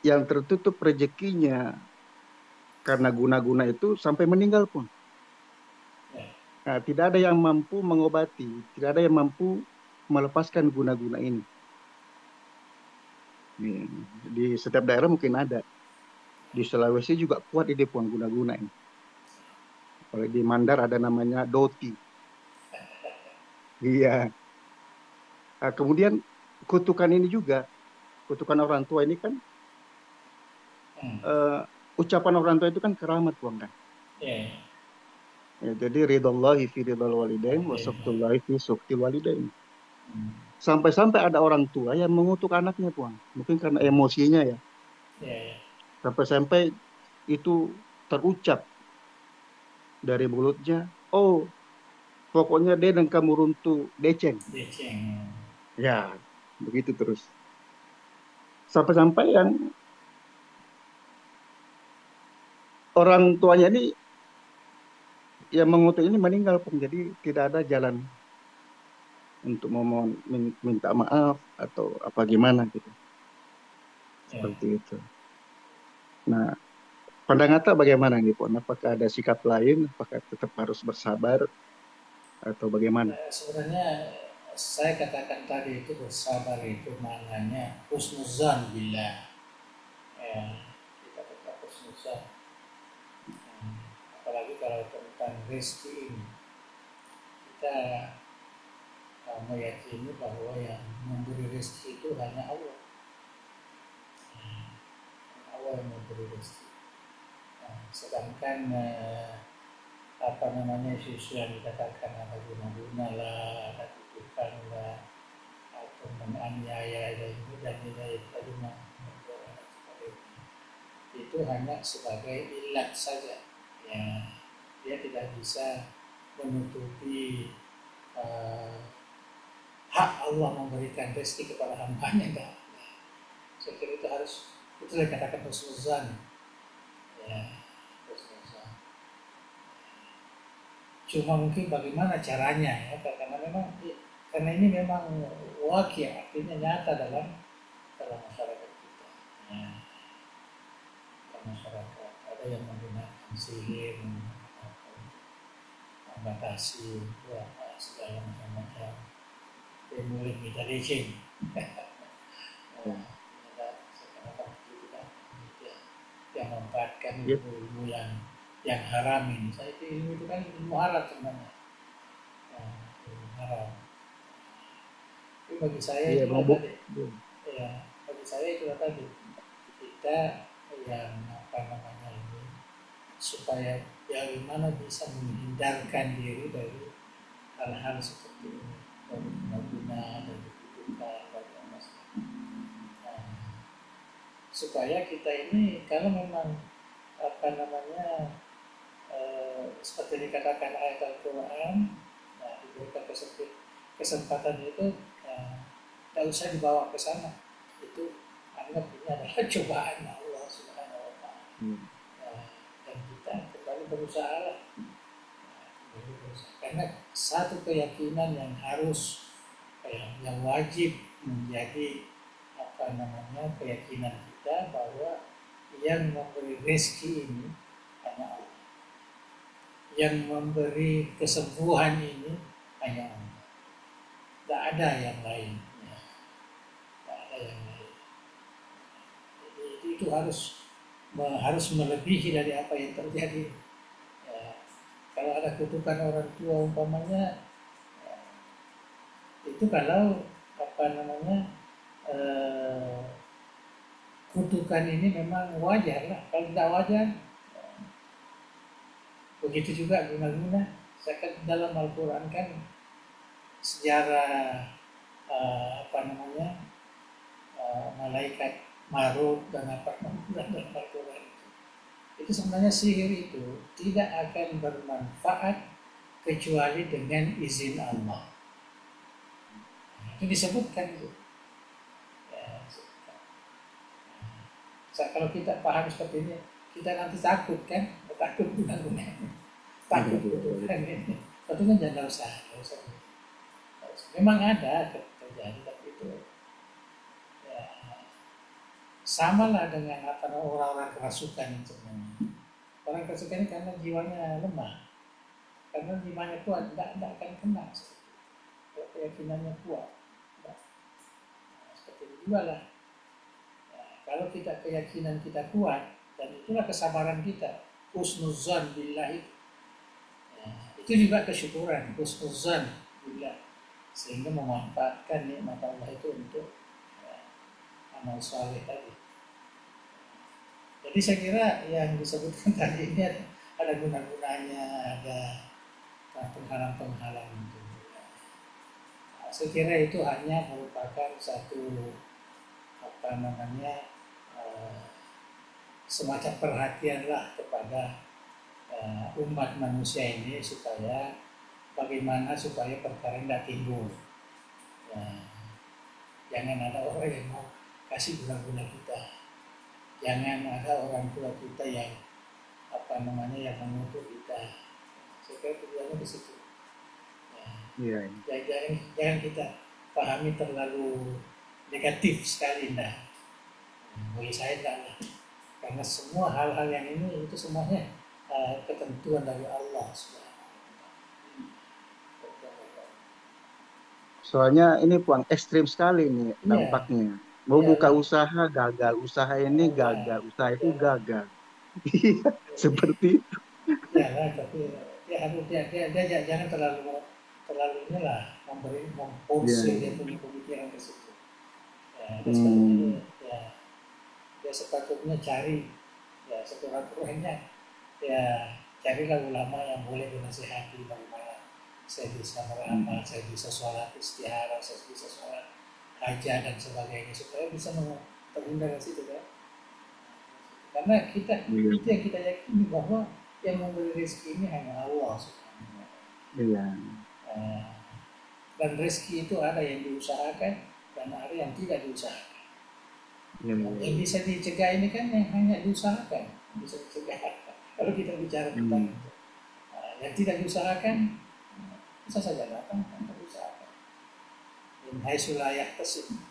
D: yang tertutup rezekinya karena guna-guna itu sampai meninggal pun.
B: Ya.
D: Nah, tidak ada yang mampu mengobati, tidak ada yang mampu melepaskan guna-guna ini. Di setiap daerah mungkin ada. Di Sulawesi juga kuat ide puang guna-guna ini. Kalau di Mandar ada namanya Doti. Iya. Nah, kemudian kutukan ini juga, kutukan orang tua ini kan, ucapan orang tua itu kan keramat puang kan.
B: Ya.
D: Ya, jadi ridallahi fi ridal walidain wa suktullahi fi suktil walidain. Sampai-sampai ada orang tua yang mengutuk anaknya puang. Mungkin karena emosinya ya.
B: Ya.
D: Sampai-sampai itu terucap dari mulutnya. Oh, pokoknya dia dan kamu runtuh deceng.
B: Deceng.
D: Ya, begitu terus. Sampai-sampai yang orang tuanya ini yang mengutuk ini meninggal pun. Jadi tidak ada jalan untuk memohon minta maaf atau apa gimana gitu.
B: Ya.
D: Seperti itu. Nah, pandangan Ata bagaimana nih, Pon? Apakah ada sikap lain? Apakah tetap harus bersabar atau bagaimana?
B: Sebenarnya saya katakan tadi itu bersabar itu maknanya husnuzan bila ya, kita tetap husnuzan. Apalagi kalau tentang rezeki ini kita meyakini bahwa yang memberi rezeki itu hanya Allah. Allah yang memberi rezeki. Sedangkan isu yang dikatakan ada guna-guna lah, ada tujukan lah, atau menganiaya dan tadi itu hanya sebagai ilat saja. Ya, dia tidak bisa menutupi hak Allah memberikan rezeki kepada hambanya. Enggak. Saya kira itu harus, itu yang dikatakan husnuzan. Ya, husnuzan. Cuma mungkin bagaimana caranya ya, karena ini memang wakil, artinya nyata dalam masyarakat kita. Ya, dalam masyarakat ada yang menggunakan sihir, membatasi segala macam mulai meditation. Yang memanfaatkan ilmu yang haram ini. Saya ilmu itu kan ilmu haram sebenarnya. Ilmu haram. Tapi bagi saya itu tadi. Ya, bagi saya itu tadi. Kita yang ini supaya bagaimana bisa menghindarkan diri dari hal-hal seperti ini, dari guna-guna, dari kebutuhan, dari supaya kita ini kalau memang seperti dikatakan ayat Al-Quran, diberikan kesempatan itu tidak usah dibawa ke sana, itu anggap ini adalah cobaan Allah Subhanahu Wa Taala. Dan kita kembali berusaha lah, karena satu keyakinan yang harus yang wajib menjadi keyakinan kita bahwa yang memberi rezeki ini hanya Allah, yang memberi kesembuhan ini hanya Allah, tidak ada yang lain. Tidak ada yang lain. Jadi itu harus melebihi dari apa yang terjadi. Ya, kalau ada kutukan orang tua umpamanya, itu kalau kutukan ini memang wajar lah. Kalau tidak wajar, begitu juga guna-guna. Saya kan dalam Al-Quran kan sejarah malaikat Marut dan dalam Al-Quran itu sebenarnya sihir itu tidak akan bermanfaat kecuali dengan izin Allah. Itu disebutkan itu. Kalau kita paham seperti ini, kita nanti takut kan? Takut guna-guna, takut kan ini. Tentunya jangan usah. Memang ada terjadi, tapi itu ya, sama lah dengan orang-orang kerasukan itu. Orang kerasukan ini karena jiwanya lemah, karena jiwanya kuat, tidak akan kena. Keyakinannya kuat. Seperti itu juga lah. Kalau kita keyakinan kita kuat, dan itulah kesabaran kita, husnuzan billahi, itu juga kesyukuran, husnuzan billah, sehingga memanfaatkan nikmat Allah itu untuk amal saleh tadi. Jadi saya kira yang disebutkan tadi ini ada guna-gunanya, ada penghalang-penghalang itu. Saya kira itu hanya merupakan satu semacam perhatian lah kepada umat manusia ini supaya bagaimana supaya perkara tidak timbul. Jangan ada orang yang mau kasih guna-guna kita, jangan ada orang tua kita yang yang mengutuk kita. Saya kira tujuannya ke situ. Jangan kita pahami terlalu negatif sekali, bagi saya tidak lah. Karena semua hal-hal yang ini itu semuanya ketentuan dari Allah.
D: Soalnya ini Puang ekstrim sekali nih nampaknya. Mau buka usaha gagal, usaha ini gagal, usaha itu gagal. Seperti itu.
B: Ya lah, tapi dia jangan terlalu inilah memporsir dia punya pemikiran ke situ. Ya, dia sepatutnya cari ya sekurang-kurangnya ya carilah ulama yang boleh dinasihati bagaimana saya bisa beramal, saya bisa sholat istihara, saya bisa sholat hajat dan sebagainya supaya bisa terhindar dari situ kan. Karena itu yang kita yakini bahwa yang memberi rezeki ini hanya Allah subhanahu wa ta'ala. Dan rezeki itu ada yang diusahakan dan ada yang tidak diusahakan. Yang bisa dicegah ini kan yang hanya diusahakan, bisa dicegah. Kalau kita bicara tentang itu, yang tidak diusahakan bisa saja datang tanpa diusahakan. Yang haisulayah tersebut,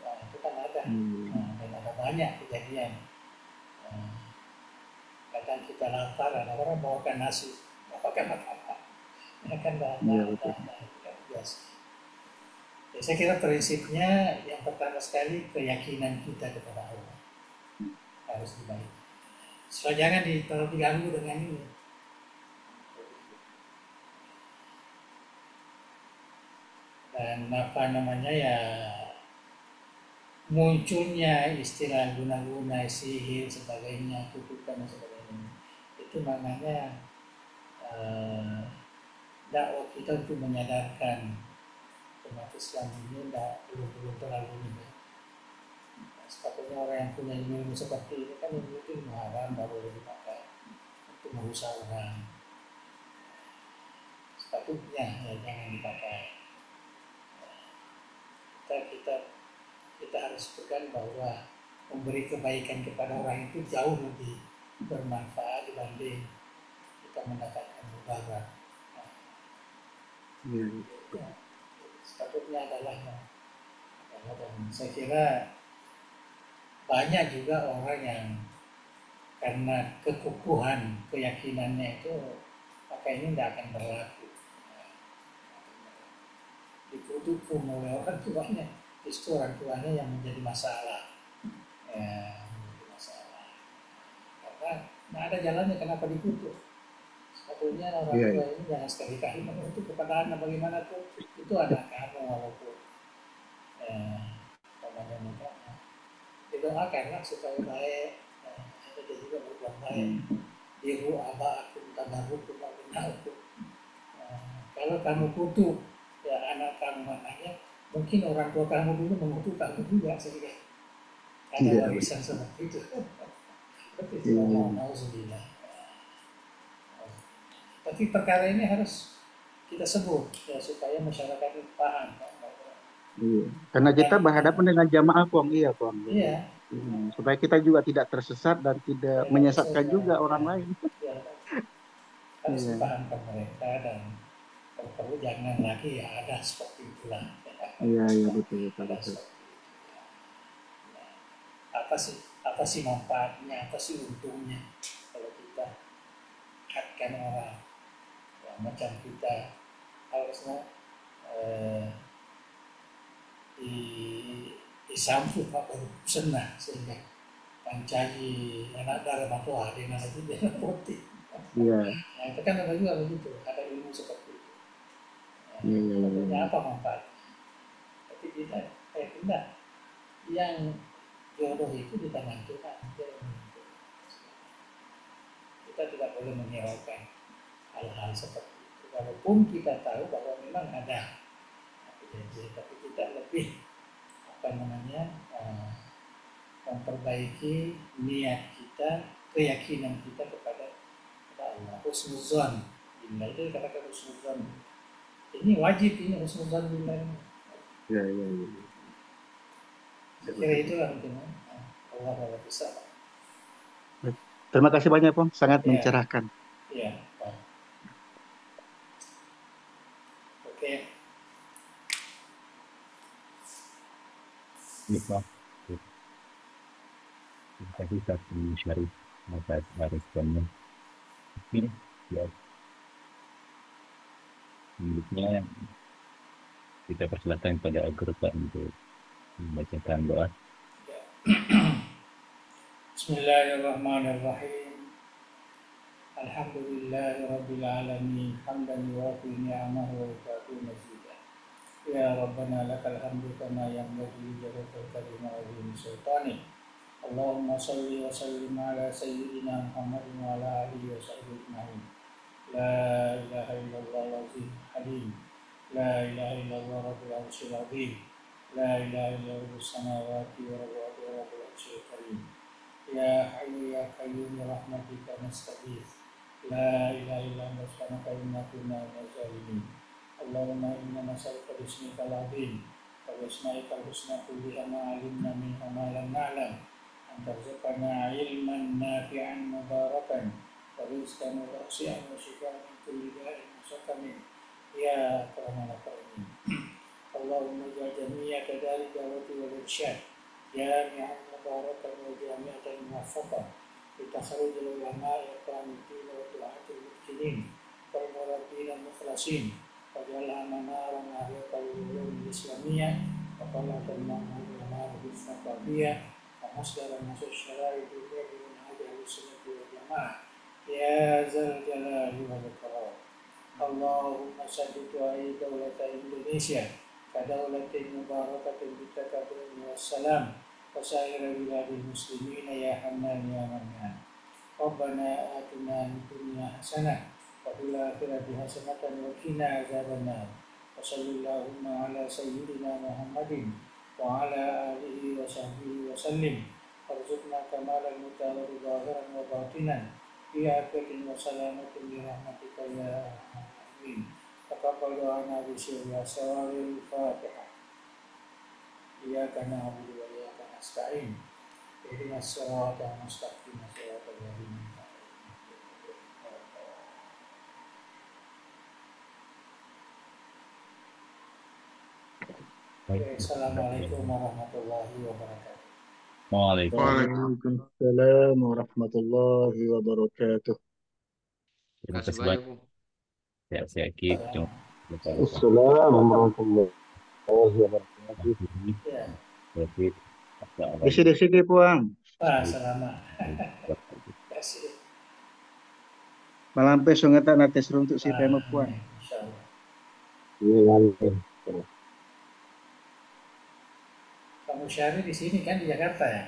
B: itu kan ada, dan ada banyak kejadian. Kadang kita lapar, ada orang bawakan nasi, bawakan apa-apa, akan biasa. Ya, saya kira prinsipnya yang pertama sekali keyakinan kita kepada Allah harus dibaik. So, jangan terlalu diganggu dengan ini. Dan munculnya istilah guna-guna, sihir, sebagainya, kutukan dan sebagainya, itu maknanya dakwah kita untuk menyadarkan umat Islam ini belum terlalu ini. Sepatutnya orang yang punya ilmu seperti ini kan mungkin haram baru dipakai untuk merusak orang. Sepatutnya ya jangan dipakai. Kita harus tekan bahwa memberi kebaikan kepada orang itu jauh lebih bermanfaat dibanding kita mendapatkan mudarat. Sepatutnya adalah dan saya kira banyak juga orang yang karena kekukuhan keyakinannya itu maka ini tidak akan berlaku. Dikutuk oleh orang tuanya, justru orang tuanya yang menjadi masalah. Karena tidak ada jalannya kenapa dikutuk. Sebetulnya orang tua ini jangan sekali-kali mengutuk kepada anak bagaimana tuh itu anak kamu walaupun didoakanlah supaya baik, ada juga berbuat baik. Ibu abaakum tabarrukum abnaukum. Kalau kamu kutuk ya anak kamu maknanya mungkin orang tua kamu dulu mengutuk kamu juga sehingga ada warisan seperti itu. Tapi tidak mau sudah. Tapi perkara ini harus kita sebut ya supaya masyarakat itu paham.
D: Karena kita berhadapan dengan jamaah Pong, Pong.
B: Iya.
D: Supaya kita juga tidak tersesat dan tidak menyesatkan juga orang lain.
B: Harus dipahamkan mereka dan kalau perlu jangan lagi ya ada seperti itulah.
D: Iya betul.
B: Apa sih manfaatnya, apa sih untungnya kalau kita hakkan orang ya, macam kita harusnya disambut Pak senang sehingga pancagi anak darah matua di mana itu dia putih. Nah itu kan ada juga begitu, ada ilmu seperti itu. Apa manfaat? Tapi kita tidak yang jodoh itu di tangan Tuhan. Kita tidak boleh menghiraukan hal-hal seperti itu. Walaupun kita tahu bahwa memang ada kejadian, tapi kita lebih memperbaiki niat kita, keyakinan kita kepada Allah. Husnuzan, bila itu dikatakan husnuzan. Ini wajib ini husnuzan bila ini.
D: Iya.
B: Saya kira itulah mungkin Allah bisa.
D: Terima kasih banyak Pong, sangat mencerahkan.
B: Iya. Oke.
A: Terima kasih Kaki Syarif atas responnya. Ya. Selanjutnya kita persilakan kepada Agrota untuk membacakan doa.
B: Bismillahirrahmanirrahim. Alhamdulillahirabbil alamin hamdan yuwafi ni'amahu wa yukafi mazidah. Ya Rabbana lakal hamdu kama yanbaghi li jalali kalimati wa azimi sultanik. Allahumma salli wa sallim ala sayyidina Muhammadin wa ala alihi wa sahbihi ajma'in. La ilaha illallah al-azim halim. La ilaha illallah rabbul arsyil azim. La ilaha illallah rabbus samawati wa rabbul arsyil karim. Ya hayyu ya qayyum bi rahmatika nastaghith. La ilaha illa anta subhanaka inna kunna minaz zalimin. Allahumma inna nas'aluka bismikal azim wa bismikal husna kulliha ma 'alimna minha ma lam na'lam an tarzuqana 'ilman nafi'an mubarakan wa rizqan wasi'an wa shifaa'an min kulli da'in wa saqamin ya akramal akramin. Allahumma ij'al jami'a kadari da'wati wal irsyad jami'an mubarakan wa jami'atan muwaffaqan litakhrij al-ulama'i qanitin wa du'atil mukminin wal murabbin al-mukhlasin waj'alna manaran ahliyatal ulum islamiyah wa qalatan ma'amuna bifna qabiyah wa masdaran masuk syara'i dunia dengan hajah sunnati wal jamaah ya zal jalali wal ikram. Allahumma saddid wa'i dawlata Indonesia kadawlatin mubarakatin bitakabbur wassalam wa sa'ira biladil muslimina ya hannan ya mannan. Rabbana atina fid dunya hasanah wa fil akhirati hasanatan wa qina azabannar. Wa sallallahu ala sayyidina Muhammadin wa ala alihi wa sahbihi wa sallim. Warzuqna kamalan mutawar zahiran wa batinan fi afiyatin wa salamatin bi rahmatika ya amin. Taqabbal do'ana bi sirri asraril Fatihah. Iyyaka na'budu wa iyyaka nasta'in. Ihdinas siratal mustaqim siratal ladzina Assalamualaikum warahmatullahi wabarakatuh.
A: Waalaikumsalam.
D: Waalaikumsalam warahmatullahi wabarakatuh.
A: Terima
C: Kasih
A: kasih
C: banyak,
A: banyak.
C: Bu.
A: Sehat-sehat Ki. Terima kasih.
E: Assalamualaikum warahmatullahi wabarakatuh.
B: Ya,
A: Baik.
D: Di sini puang.
B: Pak, selamat. Kasih.
D: Malampe sungatan ates runtuk si tema puang.
B: Insyaallah.
E: Ini
B: Kamu syari di sini kan di Jakarta ya?